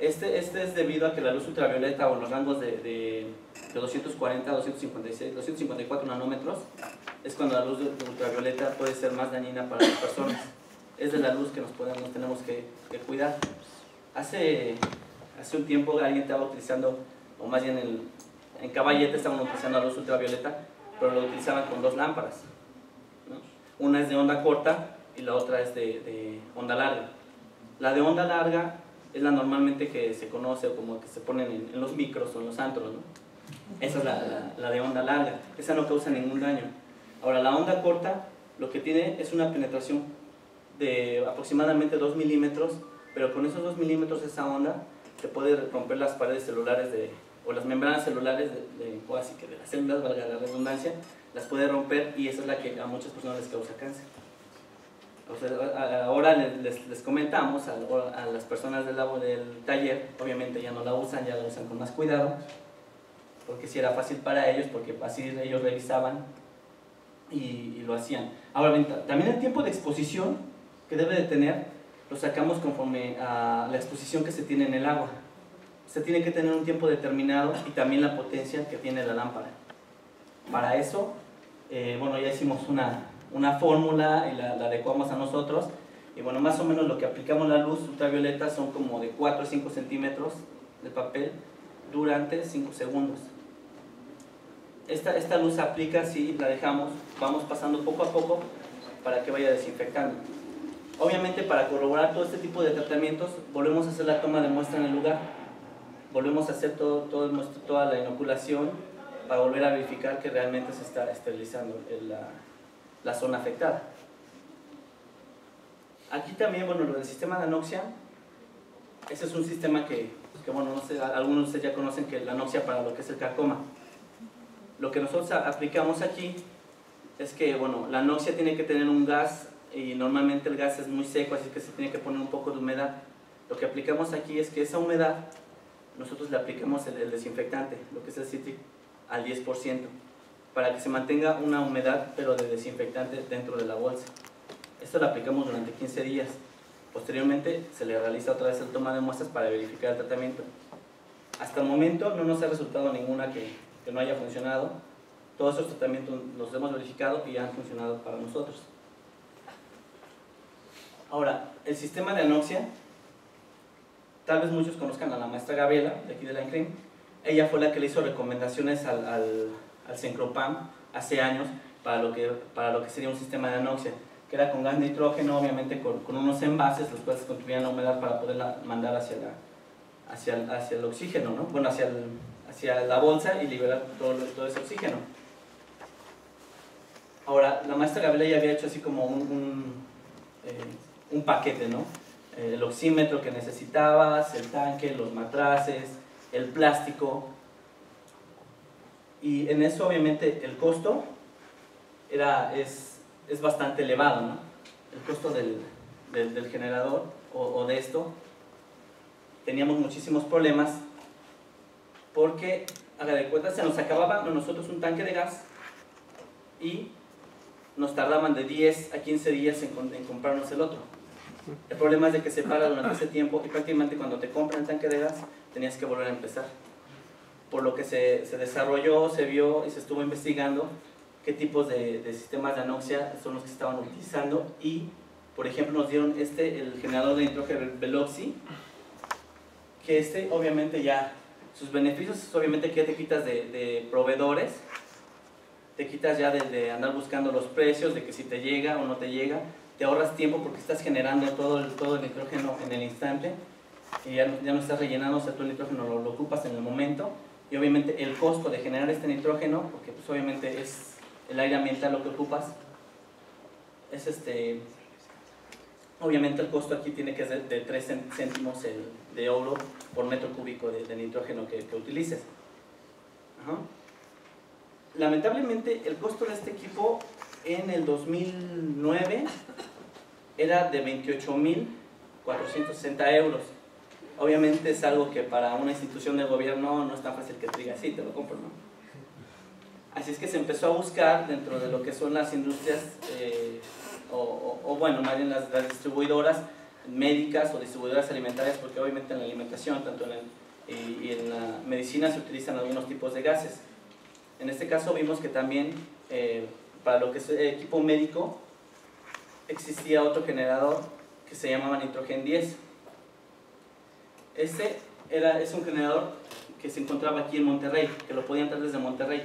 Este es debido a que la luz ultravioleta o los rangos de 240, 256, 254 nanómetros es cuando la luz ultravioleta puede ser más dañina para las personas. Es de la luz que nos tenemos que cuidar. Hace un tiempo alguien estaba utilizando, o más bien en Caballete estaban utilizando la luz ultravioleta, pero lo utilizaban con dos lámparas, ¿no? Una es de onda corta y la otra es de onda larga. La de onda larga es la normalmente que se conoce o como que se ponen en los micros o en los antros, ¿no? Esa es la de onda larga, esa no causa ningún daño. Ahora, la onda corta lo que tiene es una penetración de aproximadamente 2 milímetros, pero con esos 2 milímetros esa onda te puede romper las paredes celulares o las membranas celulares o así que de las células, valga la redundancia, las puede romper y esa es la que a muchas personas les causa cáncer. O sea, ahora les comentamos a las personas del taller, obviamente ya no la usan, ya la usan con más cuidado, porque si era fácil para ellos, porque así ellos revisaban y lo hacían. Ahora, también el tiempo de exposición que debe de tener, lo sacamos conforme a la exposición que se tiene en el agua. Se tiene que tener un tiempo determinado y también la potencia que tiene la lámpara. Para eso, bueno, ya hicimos una fórmula y la adecuamos a nosotros. Y bueno, más o menos lo que aplicamos la luz ultravioleta son como de 4 a 5 centímetros de papel durante 5 segundos. Esta luz se aplica si la dejamos, vamos pasando poco a poco para que vaya desinfectando. Obviamente, para corroborar todo este tipo de tratamientos, volvemos a hacer la toma de muestra en el lugar, volvemos a hacer toda la inoculación para volver a verificar que realmente se está esterilizando la zona afectada. Aquí también, bueno, lo del sistema de anoxia, ese es un sistema que bueno, no sé, algunos de ustedes ya conocen que la anoxia para lo que es el carcoma. Lo que nosotros aplicamos aquí es que, bueno, la anoxia tiene que tener un gas y normalmente el gas es muy seco, así que se tiene que poner un poco de humedad. Lo que aplicamos aquí es que esa humedad, nosotros le aplicamos el desinfectante, lo que es el Citric, al 10%, para que se mantenga una humedad, pero de desinfectante dentro de la bolsa. Esto lo aplicamos durante 15 días. Posteriormente se le realiza otra vez el toma de muestras para verificar el tratamiento. Hasta el momento no nos ha resultado ninguna que no haya funcionado. Todos esos tratamientos los hemos verificado y han funcionado para nosotros. Ahora, el sistema de anoxia, tal vez muchos conozcan a la maestra Gabriela, de aquí de la INCRIM. Ella fue la que le hizo recomendaciones al Cencropam hace años para lo que sería un sistema de anoxia, que era con gas nitrógeno, obviamente con unos envases, los cuales contribuían la humedad para poderla mandar hacia el oxígeno, ¿no? Bueno, hacia la bolsa y liberar todo ese oxígeno. Ahora, la maestra Gabriela ya había hecho así como un paquete, ¿no? El oxímetro que necesitabas, el tanque, los matraces, el plástico, Y en eso obviamente el costo es bastante elevado, ¿no? El costo del generador o de esto. Teníamos muchísimos problemas porque, haga de cuenta, se nos acababa a nosotros un tanque de gas y nos tardaban de 10 a 15 días en comprarnos el otro. El problema es de que se para durante ese tiempo y prácticamente cuando te compran el tanque de gas tenías que volver a empezar. Por lo que se desarrolló, se vio y se estuvo investigando qué tipos de sistemas de anoxia son los que se estaban utilizando y, por ejemplo, nos dieron el generador de nitrógeno Veloxi, que obviamente ya, sus beneficios es obviamente que ya te quitas de proveedores, te quitas ya de andar buscando los precios, de que si te llega o no te llega, te ahorras tiempo porque estás generando todo el nitrógeno en el instante y ya no estás rellenando, o sea, tú el nitrógeno lo ocupas en el momento y obviamente el costo de generar este nitrógeno, porque pues obviamente es el aire ambiental lo que ocupas, es obviamente el costo aquí tiene que ser de 3 céntimos de euro por metro cúbico de nitrógeno que utilices. Ajá. Lamentablemente el costo de este equipo en el 2009 era de 28.460 euros. Obviamente es algo que para una institución de gobierno no es tan fácil que te diga, sí, te lo compro, ¿no? Así es que se empezó a buscar dentro de lo que son las industrias, bueno, más bien las distribuidoras médicas o distribuidoras alimentarias, porque obviamente en la alimentación, tanto y en la medicina se utilizan algunos tipos de gases. En este caso vimos que también para lo que es equipo médico existía otro generador que se llamaba Nitrogen 10. Es un generador que se encontraba aquí en Monterrey, que lo podían traer desde Monterrey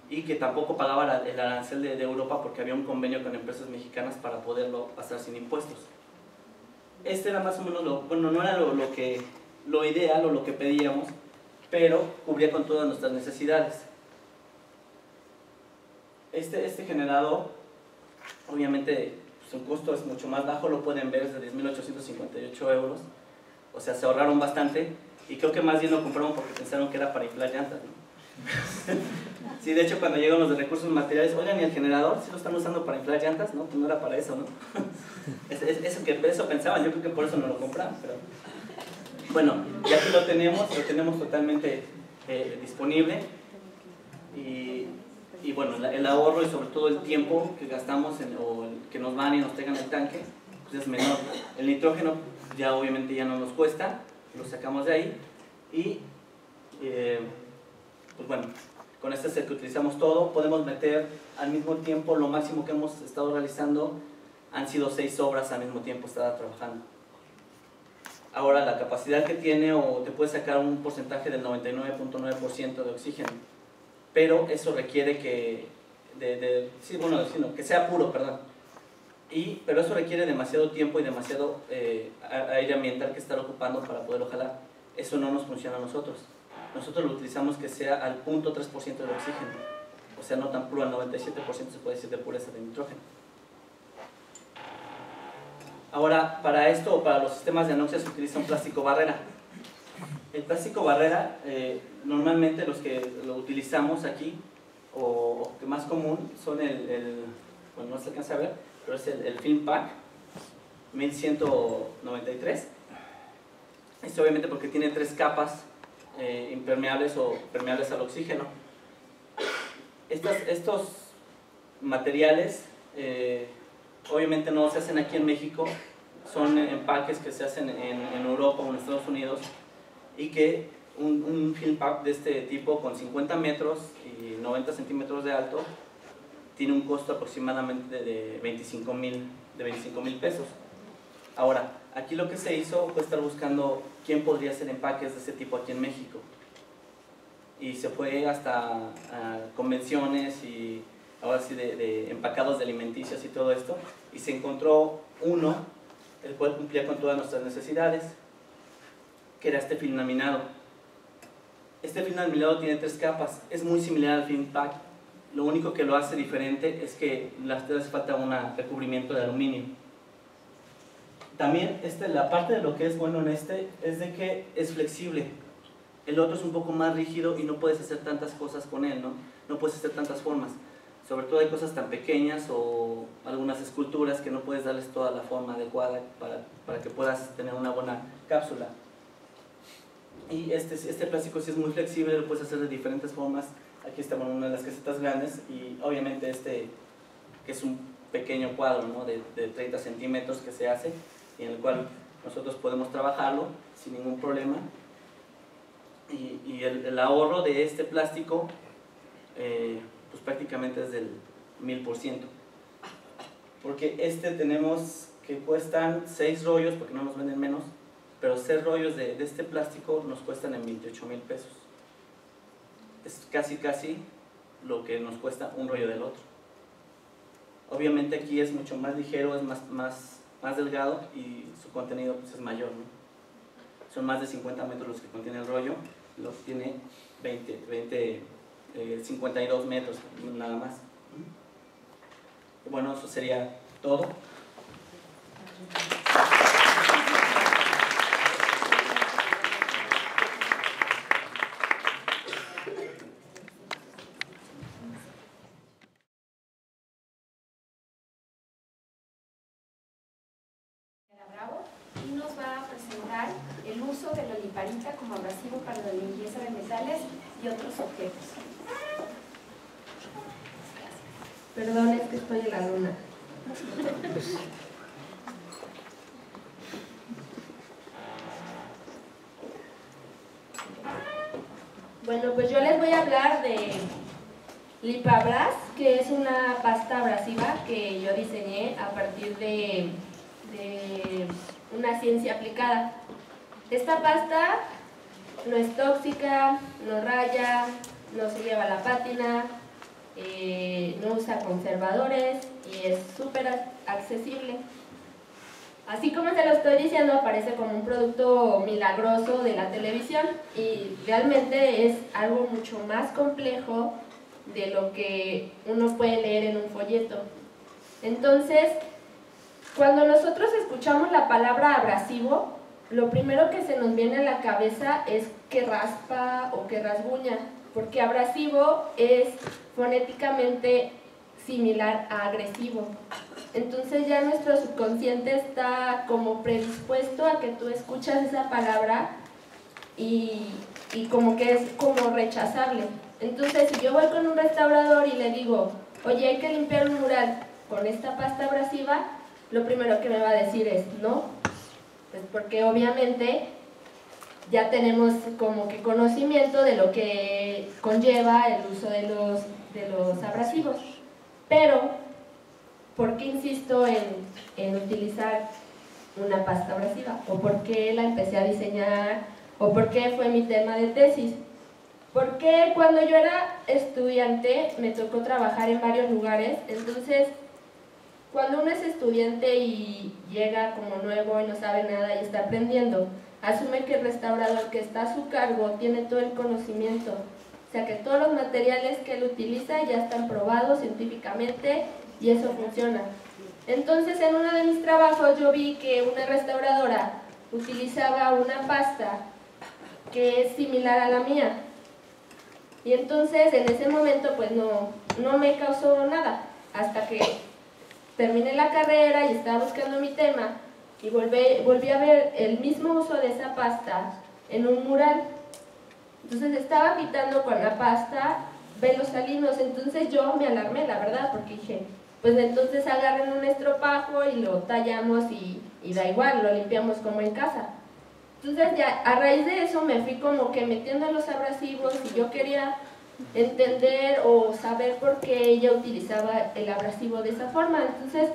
y que tampoco pagaba el arancel de Europa porque había un convenio con empresas mexicanas para poderlo pasar sin impuestos. Era más o menos bueno, no era lo ideal o lo que pedíamos, pero cubría con todas nuestras necesidades. Este generador, obviamente, su costo es mucho más bajo, lo pueden ver, es de 10.858 euros, o sea, se ahorraron bastante, y creo que más bien lo compraron porque pensaron que era para inflar llantas, ¿no? Sí, de hecho, cuando llegan los de recursos materiales, oigan, ¿y el generador sí lo están usando para inflar llantas? No, pues no era para eso, ¿no? Eso pensaban, yo creo que por eso no lo compraron, pero... Bueno, ya que lo tenemos totalmente disponible, y bueno, el ahorro y sobre todo el tiempo que gastamos o que nos van y nos traigan el tanque, pues es menor. El nitrógeno ya obviamente ya no nos cuesta, lo sacamos de ahí y pues bueno, con este es el que utilizamos todo. Podemos meter al mismo tiempo, lo máximo que hemos estado realizando han sido 6 obras al mismo tiempo estar trabajando. Ahora la capacidad que tiene, o te puede sacar un porcentaje del 99.9% de oxígeno, pero eso requiere que que sea puro, perdón. Pero eso requiere demasiado tiempo y demasiado aire ambiental que estar ocupando para poderlo jalar. Eso no nos funciona a nosotros. Nosotros lo utilizamos que sea al 0.3% de oxígeno, o sea, no tan puro, al 97% se puede decir de pureza de nitrógeno. Ahora, para esto, para los sistemas de anoxia se utiliza un plástico barrera. El plástico barrera, normalmente los que lo utilizamos aquí, o que más común, son bueno, no se alcanza a ver, pero es el Film Pack 1193. Esto obviamente porque tiene 3 capas impermeables o permeables al oxígeno. Estos materiales obviamente no se hacen aquí en México, son empaques que se hacen en Europa o en Estados Unidos, y que un film pack de este tipo con 50 metros y 90 centímetros de alto tiene un costo aproximadamente de 25,000 pesos. Ahora, aquí lo que se hizo fue estar buscando quién podría hacer empaques de este tipo aquí en México, y se fue hasta convenciones y ahora sí de empacados de alimenticios y todo esto, y se encontró uno el cual cumplía con todas nuestras necesidades, que era este film laminado. Este film laminado tiene 3 capas, es muy similar al film pack, lo único que lo hace diferente es que le hace falta un recubrimiento de aluminio. También la parte de lo que es bueno en es de que es flexible. El otro es un poco más rígido y no puedes hacer tantas cosas con él, ¿no? No puedes hacer tantas formas. Sobre todo hay cosas tan pequeñas o algunas esculturas que no puedes darles toda la forma adecuada para que puedas tener una buena cápsula. Y este plástico sí es muy flexible, lo puedes hacer de diferentes formas. Aquí está una de las casetas grandes y obviamente que es un pequeño cuadro, ¿no? de 30 centímetros que se hace y en el cual nosotros podemos trabajarlo sin ningún problema. Y el ahorro de este plástico pues prácticamente es del 1000%, porque tenemos que cuestan 6 rollos, porque no nos venden menos, pero 6 rollos de este plástico nos cuestan en 28,000 pesos. Es casi lo que nos cuesta un rollo del otro. Obviamente aquí es mucho más ligero, es más delgado y su contenido pues es mayor, ¿no? Son más de 50 metros los que contiene el rollo, tiene 52 metros nada más. Bueno, eso sería todo. Y nos va a presentar el uso de la liparita como abrasivo para la limpieza de metales y otros objetos. Perdón, es que estoy en la luna. Bueno, pues yo les voy a hablar de Lipabras, que es una pasta abrasiva que yo diseñé a partir de una ciencia aplicada. Esta pasta no es tóxica, no raya, no se lleva la pátina, no usa conservadores y es súper accesible. Así como se lo estoy diciendo, parece como un producto milagroso de la televisión y realmente es algo mucho más complejo de lo que uno puede leer en un folleto. Entonces, cuando nosotros escuchamos la palabra abrasivo, lo primero que se nos viene a la cabeza es que raspa o que rasguña, porque abrasivo es fonéticamente similar a agresivo. Entonces ya nuestro subconsciente está como predispuesto a que tú escuchas esa palabra y como que es como rechazable. Entonces si yo voy con un restaurador y le digo, oye, hay que limpiar un mural con esta pasta abrasiva, lo primero que me va a decir es no, pues porque obviamente ya tenemos como que conocimiento de lo que conlleva el uso de los abrasivos. Pero, ¿por qué insisto en utilizar una pasta abrasiva? ¿O por qué la empecé a diseñar? ¿O por qué fue mi tema de tesis? Porque cuando yo era estudiante me tocó trabajar en varios lugares, entonces cuando uno es estudiante y llega como nuevo y no sabe nada y está aprendiendo, asume que el restaurador que está a su cargo tiene todo el conocimiento, o sea que todos los materiales que él utiliza ya están probados científicamente y eso funciona. Entonces en uno de mis trabajos yo vi que una restauradora utilizaba una pasta que es similar a la mía y entonces en ese momento pues no me causó nada hasta que terminé la carrera y estaba buscando mi tema y volví a ver el mismo uso de esa pasta en un mural. Entonces estaba quitando con la pasta velos salinos, entonces yo me alarmé, la verdad, porque dije, pues entonces agarren un estropajo y lo tallamos y da igual, lo limpiamos como en casa. Entonces ya a raíz de eso me fui como que metiendo en los abrasivos y yo quería entender o saber por qué ella utilizaba el abrasivo de esa forma. Entonces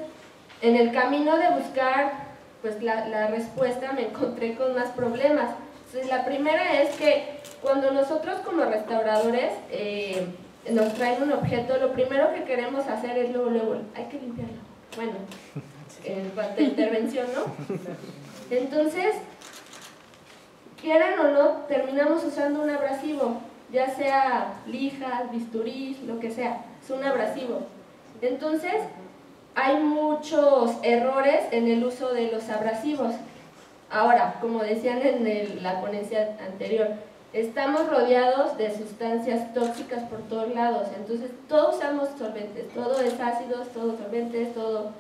en el camino de buscar pues la respuesta me encontré con más problemas. Entonces la primera es que cuando nosotros como restauradores nos traen un objeto, lo primero que queremos hacer es luego hay que limpiarlo. Bueno, en cuanto a intervención, ¿no? Entonces, quieran o no, terminamos usando un abrasivo, ya sea lijas, bisturís, lo que sea, es un abrasivo. Entonces, hay muchos errores en el uso de los abrasivos. Ahora, como decían en la ponencia anterior, estamos rodeados de sustancias tóxicas por todos lados, entonces todos usamos solventes, todo es ácidos, todo solventes, todo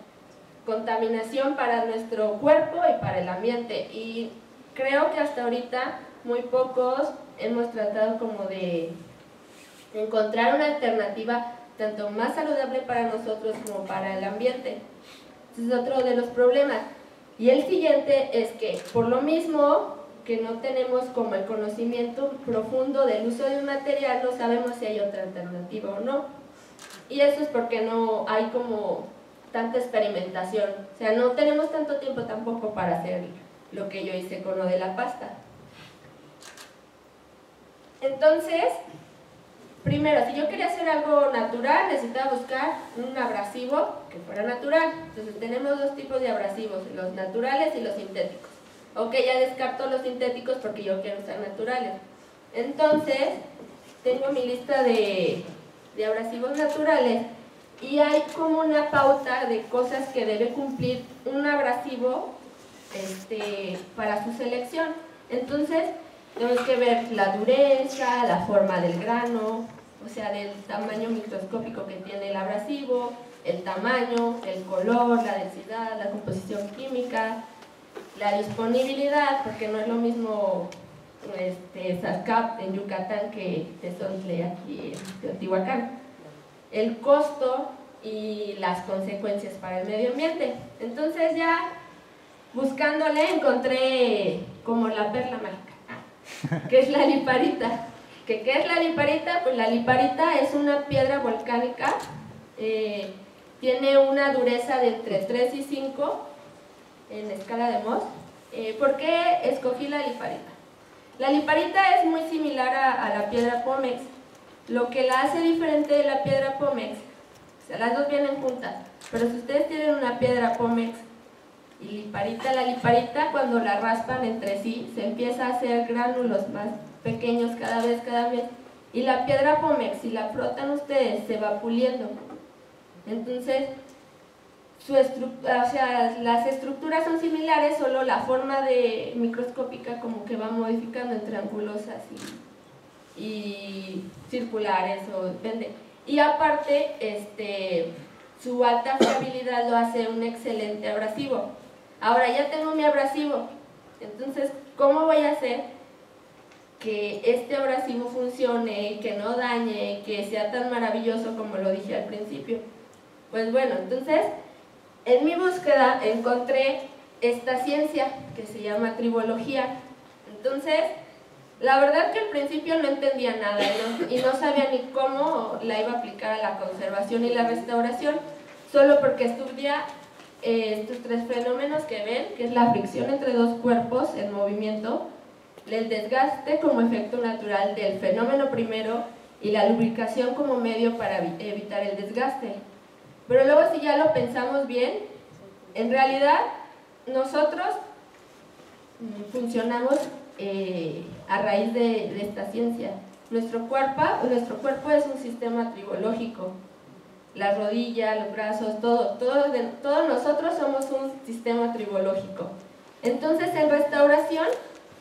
contaminación para nuestro cuerpo y para el ambiente, y creo que hasta ahorita muy pocos hemos tratado como de encontrar una alternativa tanto más saludable para nosotros como para el ambiente. Ese es otro de los problemas. Y el siguiente es que por lo mismo que no tenemos como el conocimiento profundo del uso de un material, no sabemos si hay otra alternativa o no. Y eso es porque no hay como tanta experimentación. O sea, no tenemos tanto tiempo tampoco para hacer lo que yo hice con lo de la pasta. Entonces, primero, si yo quería hacer algo natural, necesitaba buscar un abrasivo que fuera natural. Entonces tenemos dos tipos de abrasivos, los naturales y los sintéticos. Ok, ya descarto los sintéticos porque yo quiero usar naturales. Entonces, tengo mi lista de abrasivos naturales y hay como una pauta de cosas que debe cumplir un abrasivo para su selección. Entonces, tenemos que ver la dureza, la forma del grano, o sea, del tamaño microscópico que tiene el abrasivo, el tamaño, el color, la densidad, la composición química, la disponibilidad, porque no es lo mismo Zacap en Yucatán que Tezontle aquí en Teotihuacán, el costo y las consecuencias para el medio ambiente. Entonces ya buscándole encontré como la perla mágica, que es la liparita. ¿Qué es la liparita? Pues la liparita es una piedra volcánica, tiene una dureza de entre 3 y 5 en escala de Mohs. ¿Por qué escogí la liparita? La liparita es muy similar a la piedra pómex. Lo que la hace diferente de la piedra pómex, o sea, las dos vienen juntas, pero si ustedes tienen una piedra pómex y liparita, la liparita cuando la raspan entre sí se empieza a hacer gránulos más pequeños cada vez, y la piedra pómex, si la frotan ustedes, se va puliendo. Entonces, las estructuras son similares, solo la forma microscópica como que va modificando entre angulosas y circulares, o depende. Y aparte, su alta fiabilidad lo hace un excelente abrasivo. Ahora ya tengo mi abrasivo, entonces, ¿cómo voy a hacer que este abrasivo funcione, que no dañe, que sea tan maravilloso como lo dije al principio? Pues bueno, entonces, en mi búsqueda encontré esta ciencia que se llama tribología. Entonces, la verdad que al principio no entendía nada y no sabía ni cómo la iba a aplicar a la conservación y la restauración, solo porque estudia estos tres fenómenos que ven, que es la fricción entre dos cuerpos en movimiento, el desgaste como efecto natural del fenómeno primero y la lubricación como medio para evitar el desgaste. Pero luego, si ya lo pensamos bien, en realidad nosotros funcionamos a raíz de esta ciencia. Nuestro cuerpo es un sistema tribológico. La rodilla, los brazos, todos nosotros somos un sistema tribológico. Entonces, en restauración,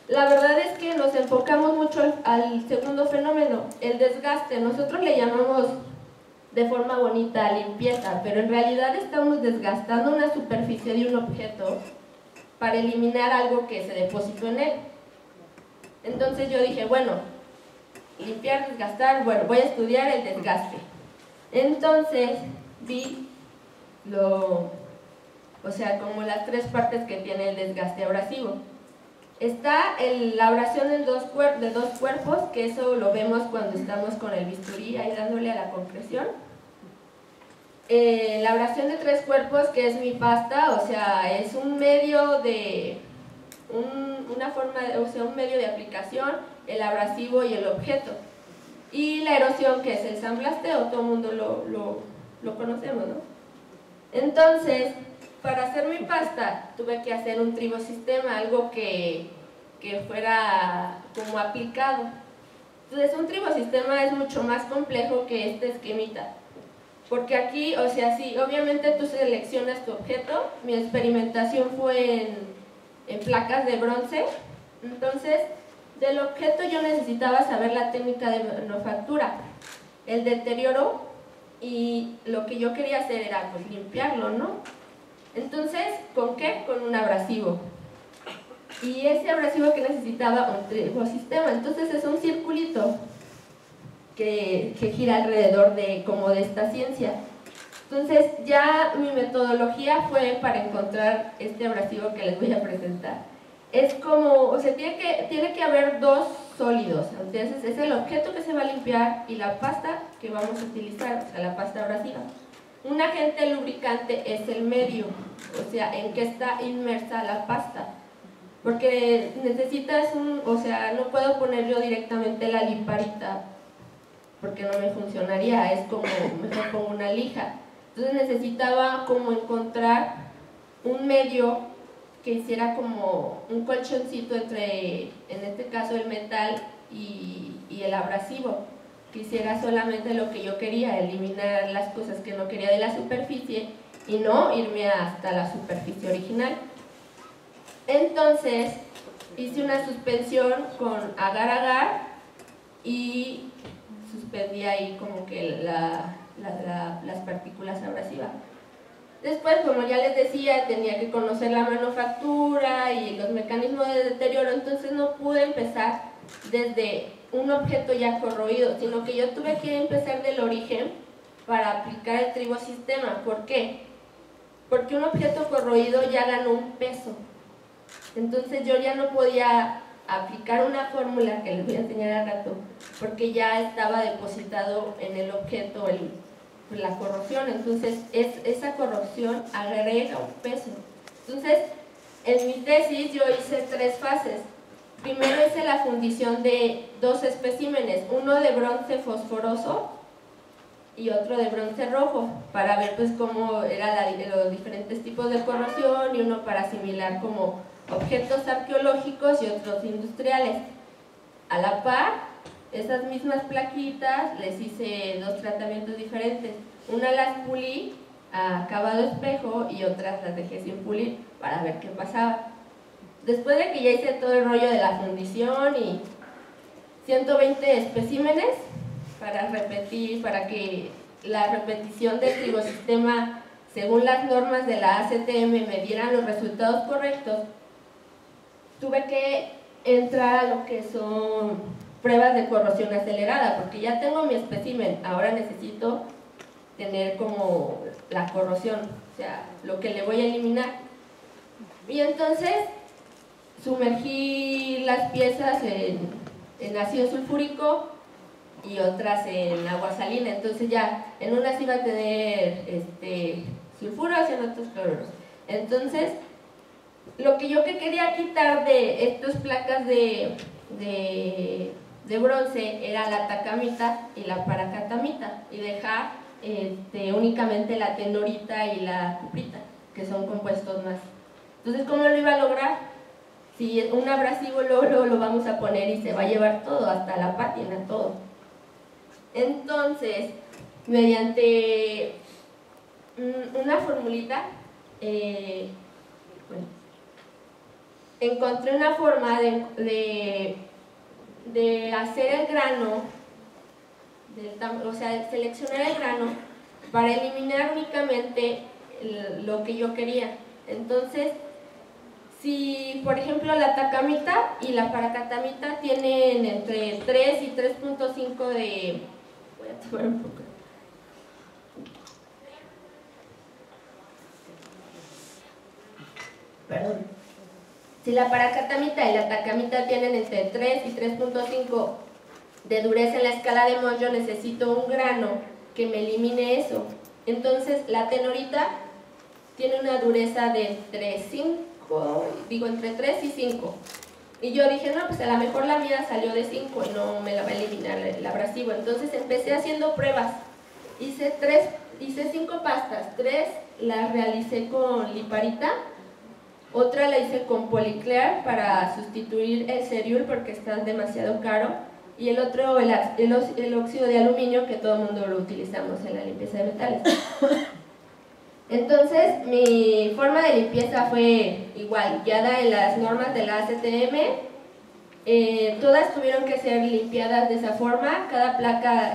la verdad es que nos enfocamos mucho al segundo fenómeno, el desgaste. Nosotros le llamamos de forma bonita limpieza, pero en realidad estamos desgastando una superficie de un objeto para eliminar algo que se depositó en él. Entonces yo dije, bueno, limpiar, desgastar, bueno, voy a estudiar el desgaste. Entonces vi como las tres partes que tiene el desgaste abrasivo. Está la abrasión de dos cuerpos, que eso lo vemos cuando estamos con el bisturí ahí dándole a la concreción. La abrasión de tres cuerpos, que es mi pasta, o sea, es un medio de un medio de aplicación, el abrasivo y el objeto. Y la erosión, que es el sandblasteo, todo el mundo lo conocemos, ¿no? Entonces, para hacer mi pasta tuve que hacer un tribosistema, algo que fuera como aplicado. Entonces, un tribosistema es mucho más complejo que este esquemita, porque aquí, o sea, sí, obviamente tú seleccionas tu objeto. Mi experimentación fue en placas de bronce. Entonces Del objeto yo necesitaba saber la técnica de manufactura, el deterioro, y lo que yo quería hacer era pues limpiarlo, ¿no? Entonces, ¿con qué? Con un abrasivo. Y ese abrasivo que necesitaba un tribosistema, entonces es un circulito que gira alrededor de esta ciencia. Entonces ya mi metodología fue para encontrar este abrasivo que les voy a presentar. Es como, o sea, tiene que haber dos sólidos. Entonces es el objeto que se va a limpiar y la pasta que vamos a utilizar, o sea, la pasta abrasiva. Un agente lubricante es el medio, o sea, en que está inmersa la pasta. Porque necesitas o sea, no puedo poner yo directamente la liparita porque no me funcionaría, es como, mejor pongo una lija. Entonces necesitaba como encontrar un medio que hiciera como un colchoncito entre, en este caso, el metal y el abrasivo, que hiciera solamente lo que yo quería, eliminar las cosas que no quería de la superficie y no irme hasta la superficie original. Entonces hice una suspensión con agar-agar y suspendí ahí como que las partículas abrasivas. Después, como ya les decía, tenía que conocer la manufactura y los mecanismos de deterioro, entonces no pude empezar desde un objeto ya corroído, sino que yo tuve que empezar del origen para aplicar el tribosistema. ¿Por qué? Porque un objeto corroído ya ganó un peso. Entonces yo ya no podía aplicar una fórmula que les voy a enseñar al rato, porque ya estaba depositado en el objeto la corrosión. Entonces esa corrosión agrega un peso. Entonces en mi tesis yo hice 3 fases. Primero hice la fundición de 2 especímenes, uno de bronce fosforoso y otro de bronce rojo, para ver pues cómo eran los diferentes tipos de corrosión, y uno para asimilar como objetos arqueológicos y otros industriales. A la par, esas mismas plaquitas les hice 2 tratamientos diferentes. Una las pulí a acabado espejo y otras las dejé sin pulir para ver qué pasaba. Después de que ya hice todo el rollo de la fundición y 120 especímenes para repetir, para que la repetición del tribosistema según las normas de la ACTM me dieran los resultados correctos, tuve que entrar a lo que son pruebas de corrosión acelerada, porque ya tengo mi espécimen, ahora necesito tener como la corrosión, o sea, lo que le voy a eliminar. Y entonces sumergí las piezas en ácido sulfúrico y otras en agua salina. Entonces ya en unas iba a tener sulfuros y en otros cloruros. Entonces lo que yo quería quitar de estas placas de bronce era la tacamita y la paracatamita, y dejar únicamente la tenorita y la cuprita, que son compuestos más. Entonces, ¿cómo lo iba a lograr? Si un abrasivo luego lo vamos a poner y se va a llevar todo, hasta la pátina, todo. Entonces, mediante una formulita, encontré una forma de hacer el grano, o sea, seleccionar el grano para eliminar únicamente lo que yo quería. Entonces, si por ejemplo la tacamita y la paracatamita tienen entre 3 y 3.5 de... Voy a tomar un poco. Perdón. Si la paracatamita y la tacamita tienen entre 3 y 3.5 de dureza en la escala de Mohs, yo necesito un grano que me elimine eso. Entonces la tenorita tiene una dureza de entre 3 y 5. Y yo dije, no, pues a lo mejor la mía salió de 5 y no me la va a eliminar el abrasivo. Entonces empecé haciendo pruebas. Hice 5 pastas. 3 las realicé con liparita. Otra la hice con policlear para sustituir el seriul porque está demasiado caro. Y el otro, el óxido de aluminio, que todo el mundo lo utilizamos en la limpieza de metales. Entonces, mi forma de limpieza fue igual, guiada en las normas de la ACTM, Todas tuvieron que ser limpiadas de esa forma. Cada placa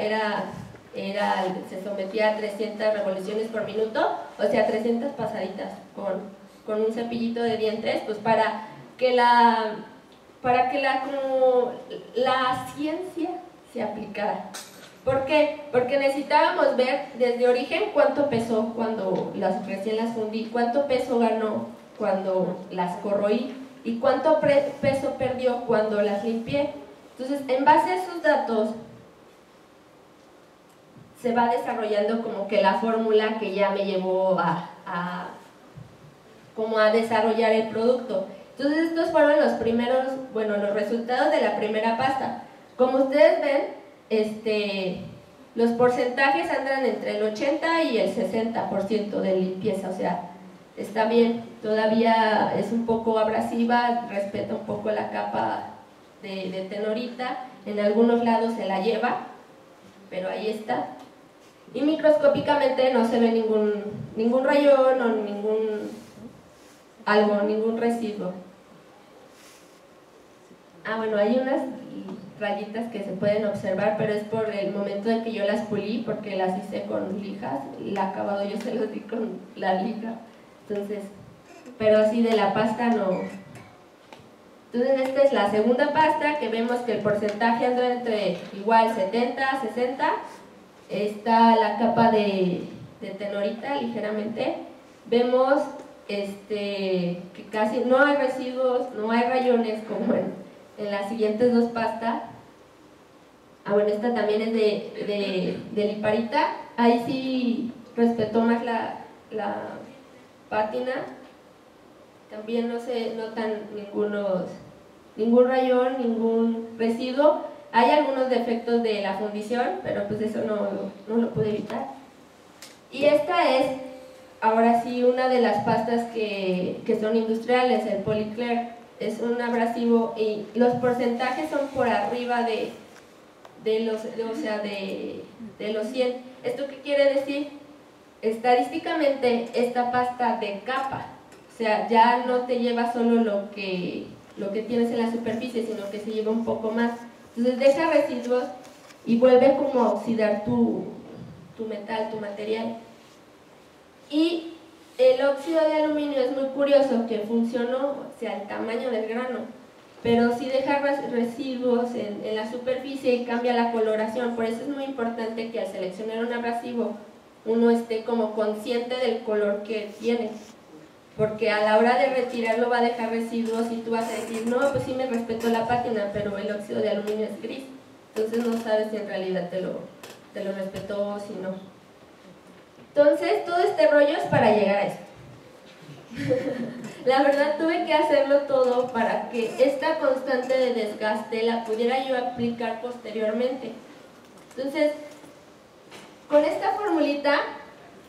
se sometía a 300 revoluciones por minuto, o sea, 300 pasaditas con un cepillito de dientes, pues para que la ciencia se aplicara. ¿Por qué? Porque necesitábamos ver desde origen cuánto pesó cuando recién las fundí, cuánto peso ganó cuando las corroí y cuánto peso perdió cuando las limpié. Entonces, en base a esos datos, se va desarrollando como que la fórmula que ya me llevó a desarrollar el producto. Entonces, estos fueron los resultados de la primera pasta. Como ustedes ven, los porcentajes andan entre el 80 y el 60% de limpieza, o sea, está bien. Todavía es un poco abrasiva, respeta un poco la capa de tenorita, en algunos lados se la lleva, pero ahí está. Y microscópicamente no se ve ningún rayón o ningún residuo. Bueno, hay unas rayitas que se pueden observar, pero es por el momento en que yo las pulí, porque las hice con lijas, el acabado yo se los di con la lija. Entonces, pero así de la pasta no. Entonces esta es la segunda pasta, que vemos que el porcentaje anda entre igual 70, 60. Está la capa de tenorita ligeramente. Vemos que casi no hay residuos, no hay rayones como en las siguientes dos pastas. Bueno, esta también es de liparita. Ahí sí respetó más la pátina. También no se notan ningún rayón, ningún residuo. Hay algunos defectos de la fundición, pero pues eso no lo pude evitar. Y esta es, ahora sí, una de las pastas que son industriales, el Polycler. Es un abrasivo y los porcentajes son por arriba de los 100. ¿Esto qué quiere decir? Estadísticamente esta pasta de capa, o sea, ya no te lleva solo lo que tienes en la superficie, sino que se lleva un poco más. Entonces deja residuos y vuelve como a oxidar tu metal, tu material. Y el óxido de aluminio es muy curioso, que funcionó, o sea, el tamaño del grano, pero sí deja residuos en la superficie y cambia la coloración. Por eso es muy importante que al seleccionar un abrasivo uno esté como consciente del color que tiene, porque a la hora de retirarlo va a dejar residuos y tú vas a decir, no, pues sí me respetó la pátina, pero el óxido de aluminio es gris, entonces no sabes si en realidad te lo respetó o si no. Entonces, todo este rollo es para llegar a esto. La verdad, tuve que hacerlo todo para que esta constante de desgaste la pudiera yo aplicar posteriormente. Entonces, con esta formulita,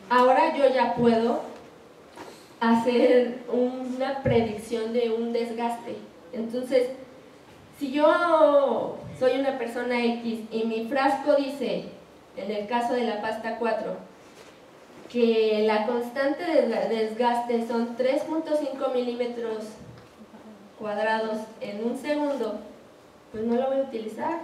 ahora yo ya puedo hacer una predicción de un desgaste. Entonces, si yo soy una persona X y mi frasco dice, en el caso de la pasta 4, que la constante de desgaste son 3.5 milímetros cuadrados en un segundo, pues no la voy a utilizar.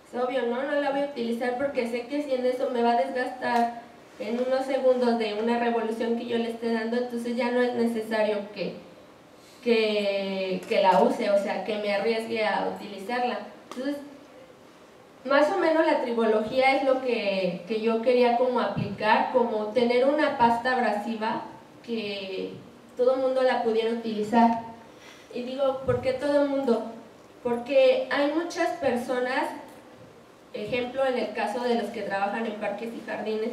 Es obvio, ¿no? No la voy a utilizar porque sé que si en eso me va a desgastar en unos segundos de una revolución que yo le esté dando, entonces ya no es necesario que la use, o sea, que me arriesgue a utilizarla. Entonces, más o menos la tribología es lo que yo quería como aplicar, como tener una pasta abrasiva que todo el mundo la pudiera utilizar. Y digo, ¿por qué todo el mundo? Porque hay muchas personas, ejemplo en el caso de los que trabajan en parques y jardines,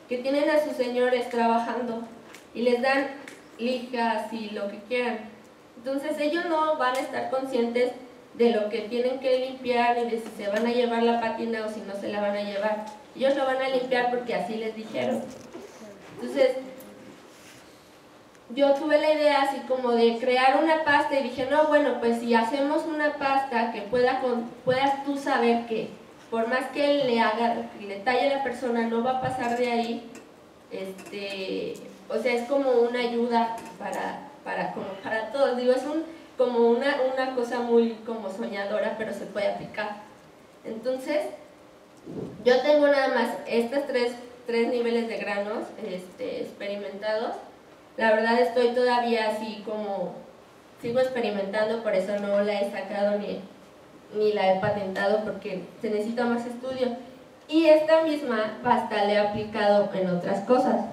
que tienen a sus señores trabajando y les dan lijas y lo que quieran. Entonces ellos no van a estar conscientes de lo que tienen que limpiar y de si se van a llevar la pátina o si no se la van a llevar. Ellos lo van a limpiar porque así les dijeron. Entonces, yo tuve la idea así como de crear una pasta y dije, no, bueno, pues si hacemos una pasta que puedas tú saber que por más que le talle a la persona, no va a pasar de ahí, o sea, es como una ayuda para todos. Digo, como una cosa muy como soñadora, pero se puede aplicar. Entonces, yo tengo nada más estos tres niveles de granos experimentados. La verdad estoy todavía así como, sigo experimentando, por eso no la he sacado ni la he patentado, porque se necesita más estudio. Y esta misma pasta la he aplicado en otras cosas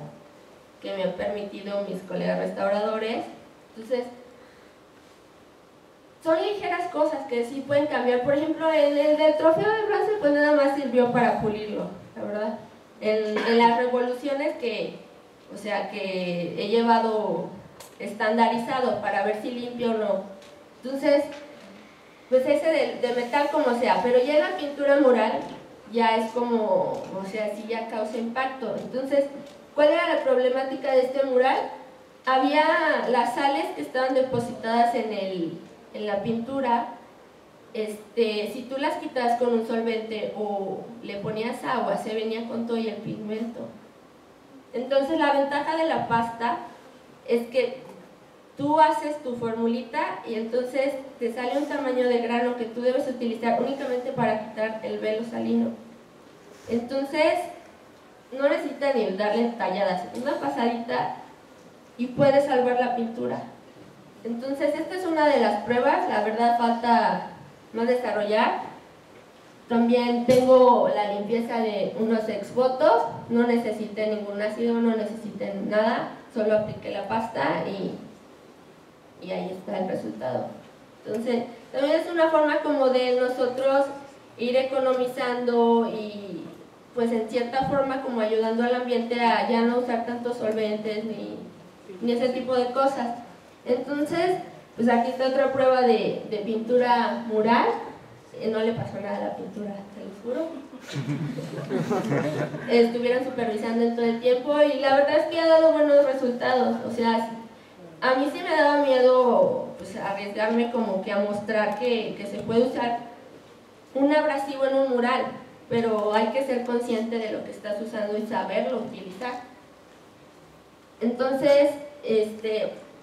que me han permitido mis colegas restauradores. Entonces, son ligeras cosas que sí pueden cambiar. Por ejemplo, en el del trofeo de bronce, pues nada más sirvió para pulirlo, la verdad. En las revoluciones que he llevado estandarizado para ver si limpio o no. Entonces, pues ese de metal como sea, pero ya en la pintura mural ya es como, o sea, sí ya causa impacto. Entonces, ¿cuál era la problemática de este mural? Había las sales que estaban depositadas en la pintura, si tú las quitabas con un solvente o le ponías agua, se venía con todo y el pigmento. Entonces la ventaja de la pasta es que tú haces tu formulita y entonces te sale un tamaño de grano que tú debes utilizar únicamente para quitar el velo salino. Entonces no necesitas ni darle talladas, una pasadita y puedes salvar la pintura. Entonces esta es una de las pruebas, la verdad falta más desarrollar. También tengo la limpieza de unos exvotos, no necesité ningún ácido, no necesité nada, solo apliqué la pasta y ahí está el resultado. Entonces también es una forma como de nosotros ir economizando y pues en cierta forma como ayudando al ambiente a ya no usar tantos solventes ni ese tipo de cosas. Entonces, pues aquí está otra prueba de pintura mural. No le pasó nada a la pintura, te lo juro. Estuvieron supervisando en todo el tiempo y la verdad es que ha dado buenos resultados. O sea, a mí sí me daba miedo pues, arriesgarme como que a mostrar que se puede usar un abrasivo en un mural, pero hay que ser consciente de lo que estás usando y saberlo utilizar. Entonces,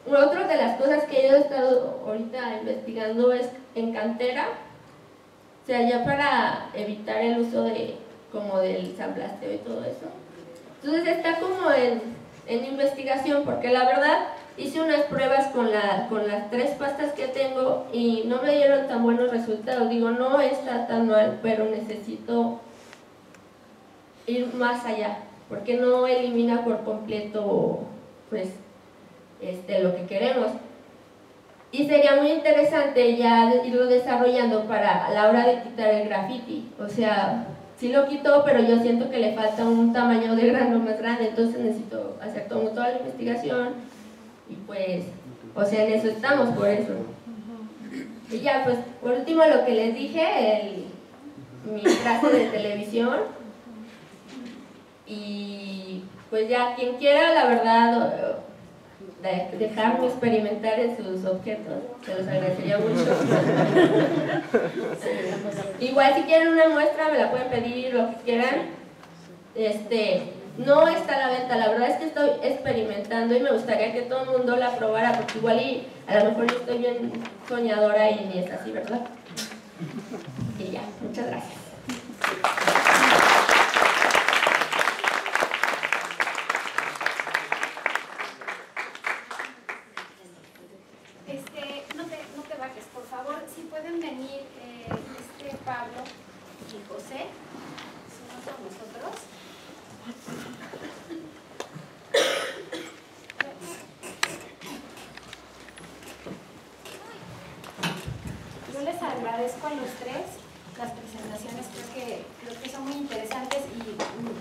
otra de las cosas que yo he estado ahorita investigando es en cantera, o sea, ya para evitar el uso como del sanblasteo y todo eso. Entonces está como en investigación, porque la verdad hice unas pruebas con las 3 pastas que tengo y no me dieron tan buenos resultados. Digo, no está tan mal, pero necesito ir más allá, porque no elimina por completo pues lo que queremos. Y sería muy interesante ya irlo desarrollando para la hora de quitar el graffiti. O sea, sí lo quito, pero yo siento que le falta un tamaño de grano más grande, entonces necesito hacer toda la investigación y pues, o sea, en eso estamos, por eso. Y ya, pues, por último lo que les dije, mi clase de televisión. Y pues ya, quien quiera, la verdad, dejarme experimentar en sus objetos, se los agradecería mucho. Igual si quieren una muestra me la pueden pedir, lo que quieran. No está a la venta, la verdad es que estoy experimentando y me gustaría que todo el mundo la probara, porque igual y a lo mejor yo estoy bien soñadora y ni es así, ¿verdad? Y ya, muchas gracias. No te bajes, por favor, si pueden venir Pablo y José, somos con nosotros. Yo les agradezco a los 3 las presentaciones, creo que son muy interesantes y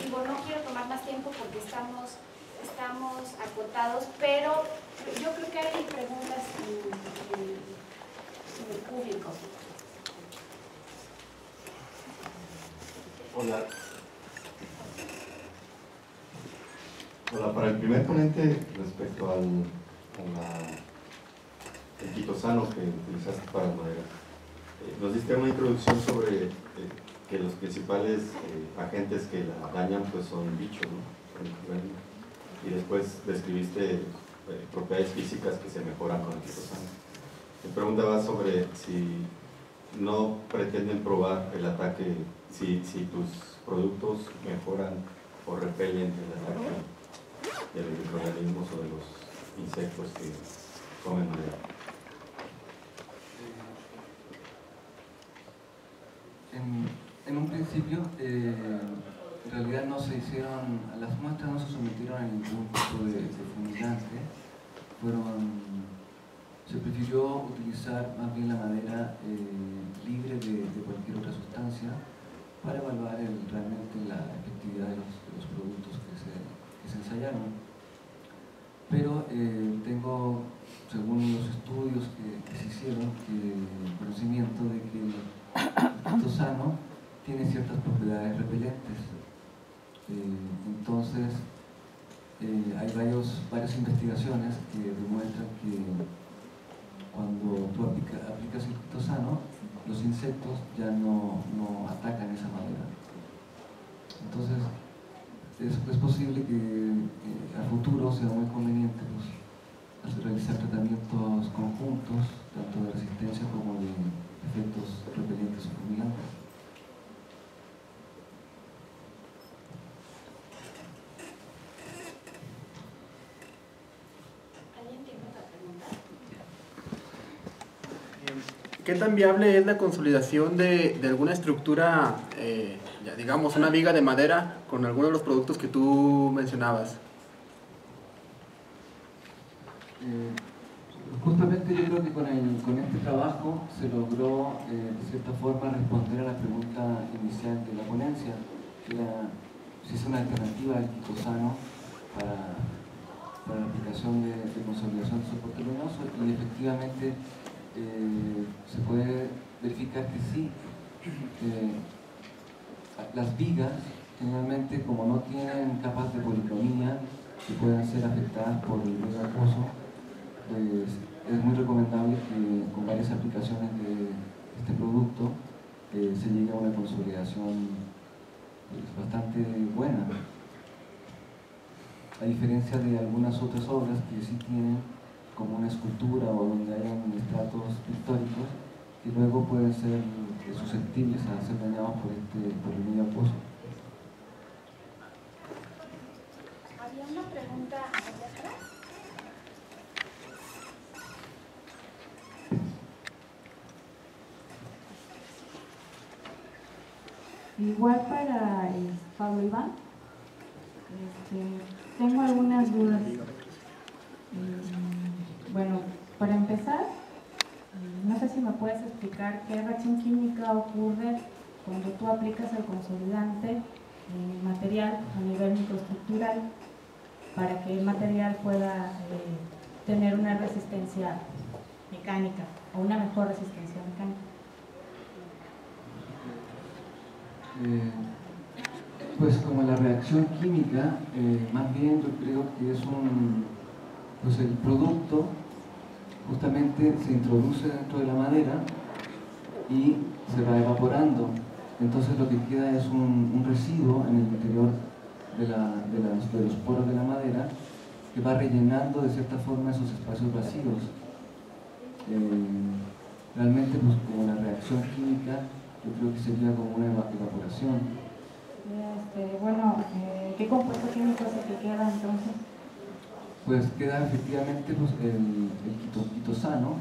digo, no quiero tomar más tiempo porque estamos acotados, pero yo creo que hay preguntas en el público. Hola. Hola, para el primer ponente respecto al quitosano que utilizaste para las maderas, nos diste una introducción sobre que los principales agentes que la dañan pues son bichos, ¿no? Y después describiste propiedades físicas que se mejoran con el quitosano. Mi pregunta va sobre si no pretenden probar el ataque, si tus productos mejoran o repelen el ataque de los microorganismos o de los insectos que comen madera. En un principio, en realidad no se hicieron, las muestras no se sometieron a ningún tipo de fumigante, se prefirió utilizar más bien la madera libre de cualquier otra sustancia para evaluar realmente la efectividad de los productos que se ensayaron. Pero tengo, según los estudios que se hicieron, conocimiento de que el quitosano tiene ciertas propiedades repelentes. Entonces, hay varias investigaciones que demuestran que cuando tú aplicas el quitosano, los insectos ya no atacan esa madera. Entonces, es posible que a futuro sea muy conveniente realizar tratamientos conjuntos, tanto de resistencia como de efectos repelentes o fumigantes. ¿Qué tan viable es la consolidación de alguna estructura, ya digamos una viga de madera, con algunos de los productos que tú mencionabas? Justamente yo creo que con este trabajo se logró de cierta forma responder a la pregunta inicial de la ponencia, que era si es una alternativa al quitosano para la aplicación de consolidación de soporte luminoso, y efectivamente se puede verificar que sí. Las vigas generalmente, como no tienen capas de policromía que puedan ser afectadas por el ruido acuoso, pues es muy recomendable que con varias aplicaciones de este producto se llegue a una consolidación bastante buena, a diferencia de algunas otras obras que sí tienen como una escultura o donde hayan estratos pictóricos que luego pueden ser susceptibles a ser dañados por el medio acuoso. Había una pregunta allá atrás. Igual para Pablo Iván, tengo algunas dudas. Bueno, para empezar, no sé si me puedes explicar qué reacción química ocurre cuando tú aplicas el consolidante material a nivel microestructural para que el material pueda tener una resistencia mecánica o una mejor resistencia mecánica. Pues como la reacción química, más bien yo creo que es pues el producto justamente se introduce dentro de la madera y se va evaporando. Entonces lo que queda es un residuo en el interior de los poros de la madera que va rellenando de cierta forma esos espacios vacíos. Realmente pues como la reacción química yo creo que sería como una evaporación. Bueno, ¿qué compuesto químico es el que queda entonces? Pues queda efectivamente pues, el quitosano.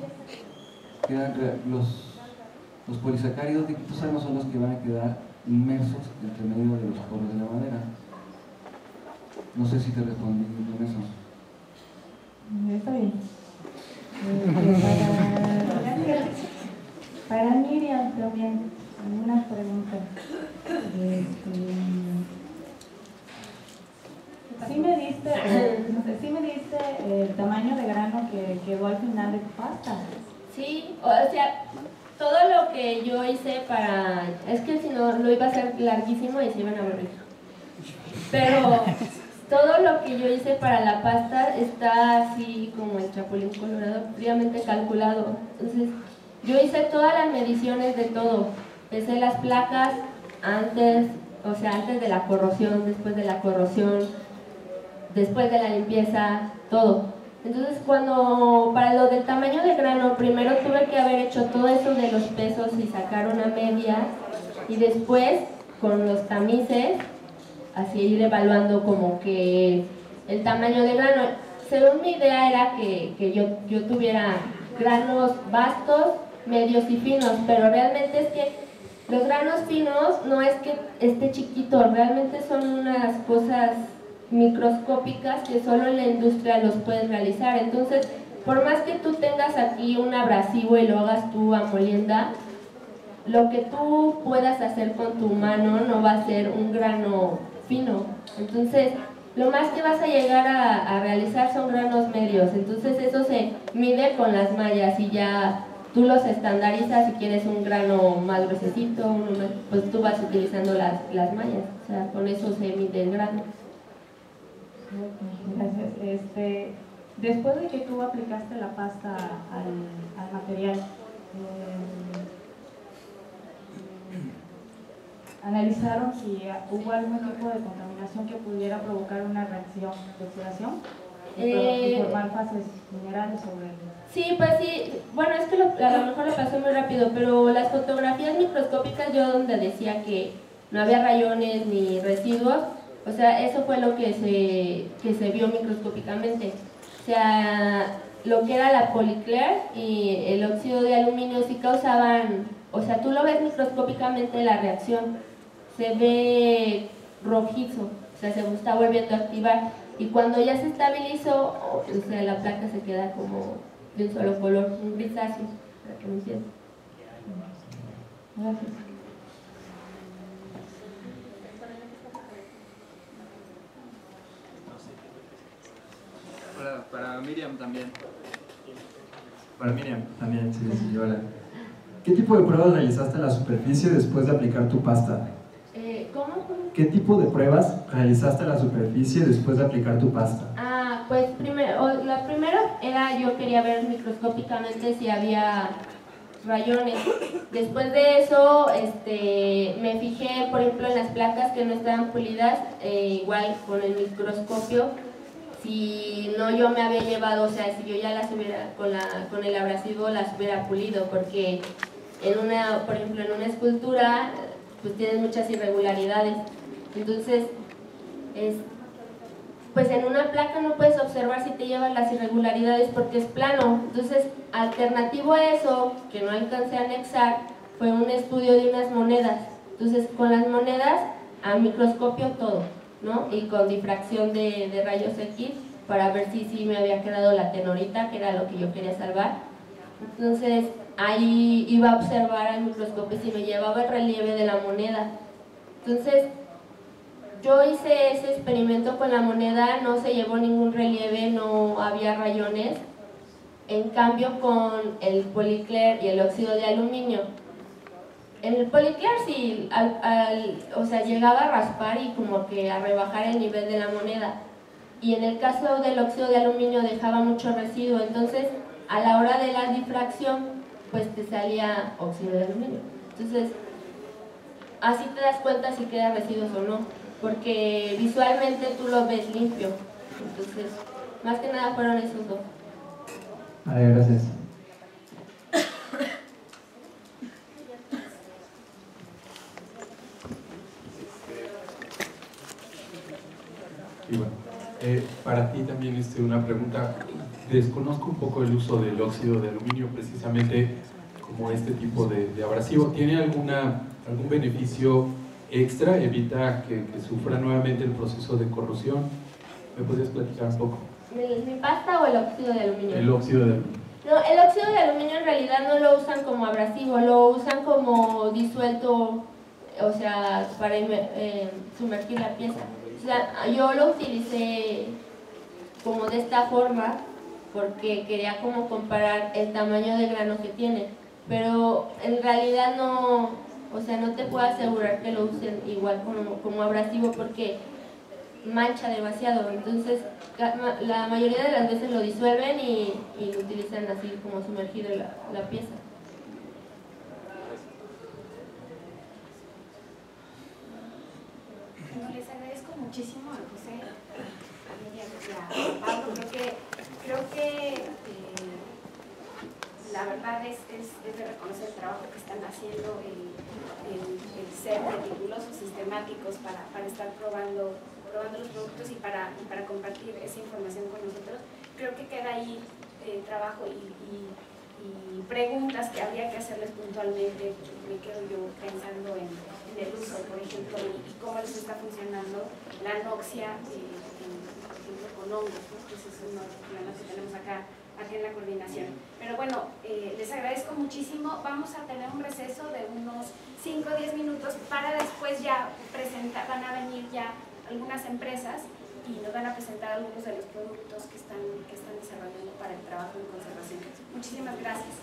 Los polisacáridos de quitosano son los que van a quedar inmersos entre medio de los poros de la madera. No sé si te respondí con eso. Está bien. Para Miriam también, algunas preguntas. ¿Sí me diste el tamaño de grano que quedó al final de tu pasta? Sí, o sea, todo lo que yo hice para... Es que si no, lo iba a hacer larguísimo y se iban a aburrir. Pero todo lo que yo hice para la pasta está así como el chapulín colorado, fríamente calculado. Entonces, yo hice todas las mediciones de todo. Pesé las placas antes, o sea, antes de la corrosión, después de la corrosión, después de la limpieza, todo. Entonces para lo del tamaño de grano, primero tuve que haber hecho todo eso de los pesos y sacar una media, y después con los tamices, así ir evaluando como que el tamaño de grano. Según mi idea era que yo tuviera granos vastos, medios y finos, pero realmente es que los granos finos no es que esté chiquito, realmente son unas cosas microscópicas que solo en la industria los puedes realizar. Entonces, por más que tú tengas aquí un abrasivo y lo hagas tú a molienda, lo que tú puedas hacer con tu mano no va a ser un grano fino. Entonces, lo más que vas a llegar a realizar son granos medios. Entonces, eso se mide con las mallas y ya tú los estandarizas. Si quieres un grano más gruesecito, pues tú vas utilizando las mallas. O sea, con eso se mide el grano. Gracias. Después de que tú aplicaste la pasta al material, ¿analizaron si hubo algún tipo de contaminación que pudiera provocar una reacción de oxidación y formar fases minerales sobre el... Sí, pues sí. Bueno, es que a lo mejor lo pasé muy rápido, pero las fotografías microscópicas, yo donde decía que no había rayones ni residuos, o sea, eso fue lo que se vio microscópicamente. O sea, lo que era la Polycler y el óxido de aluminio sí causaban, o sea, tú lo ves microscópicamente la reacción, se ve rojizo, o sea, se está volviendo a activar, y cuando ya se estabilizó, o sea, la placa se queda como de un solo color, un grisáceo, para que me entiendan. Gracias. Para Miriam también. Para Miriam también, sí, hola. ¿Qué tipo de pruebas realizaste en la superficie después de aplicar tu pasta? ¿Cómo? ¿Qué tipo de pruebas realizaste en la superficie después de aplicar tu pasta? Pues la primera era yo quería ver microscópicamente si había rayones. Después de eso me fijé, por ejemplo, en las placas que no estaban pulidas, igual con el microscopio, si no yo me había llevado, o sea, si yo ya las hubiera, con el abrasivo las hubiera pulido, porque por ejemplo, en una escultura, pues tienes muchas irregularidades. Entonces, pues en una placa no puedes observar si te llevan las irregularidades porque es plano. Entonces, alternativo a eso, que no alcancé a anexar, fue un estudio de unas monedas. Entonces, con las monedas, a microscopio todo, ¿no? Y con difracción de rayos X para ver si me había quedado la tenorita, que era lo que yo quería salvar. Entonces, ahí iba a observar al microscopio si me llevaba el relieve de la moneda. Entonces, yo hice ese experimento con la moneda, no se llevó ningún relieve, no había rayones. En cambio, con el Polycler y el óxido de aluminio, en el Polycler sí, o sea, llegaba a raspar y como que a rebajar el nivel de la moneda. Y en el caso del óxido de aluminio dejaba mucho residuo, entonces a la hora de la difracción, pues te salía óxido de aluminio. Entonces, así te das cuenta si queda residuos o no, porque visualmente tú lo ves limpio. Entonces, más que nada fueron esos dos. Vale, gracias. Y bueno, para ti también una pregunta. Desconozco un poco el uso del óxido de aluminio precisamente como este tipo de abrasivo. ¿Tiene algún beneficio extra? ¿Evita que sufra nuevamente el proceso de corrosión? ¿Me podrías platicar un poco? ¿Mi pasta o el óxido de aluminio? El óxido de aluminio. No, el óxido de aluminio en realidad no lo usan como abrasivo, lo usan como disuelto, o sea, para sumergir la pieza. O sea, yo lo utilicé como de esta forma porque quería como comparar el tamaño de grano que tiene, pero en realidad no, o sea, no te puedo asegurar que lo usen igual como abrasivo porque mancha demasiado. Entonces la mayoría de las veces lo disuelven y lo utilizan así como sumergido la pieza. Les agradezco muchísimo a José, a Miriam y a Pablo. Creo que Creo que la verdad es de reconocer el trabajo que están haciendo, el ser meticulosos, sistemáticos para estar probando los productos y para compartir esa información con nosotros. Creo que queda ahí trabajo y preguntas que habría que hacerles puntualmente. Me quedo yo pensando en el uso, por ejemplo, y cómo les está funcionando la anoxia, por ejemplo, con hongos, ¿no? Ese es uno de los problemas que tenemos acá en la coordinación. Pero bueno, les agradezco muchísimo. Vamos a tener un receso de unos 5 o 10 minutos para después ya presentar, van a venir ya algunas empresas y nos van a presentar algunos de los productos que están desarrollando para el trabajo en conservación. Muchísimas gracias.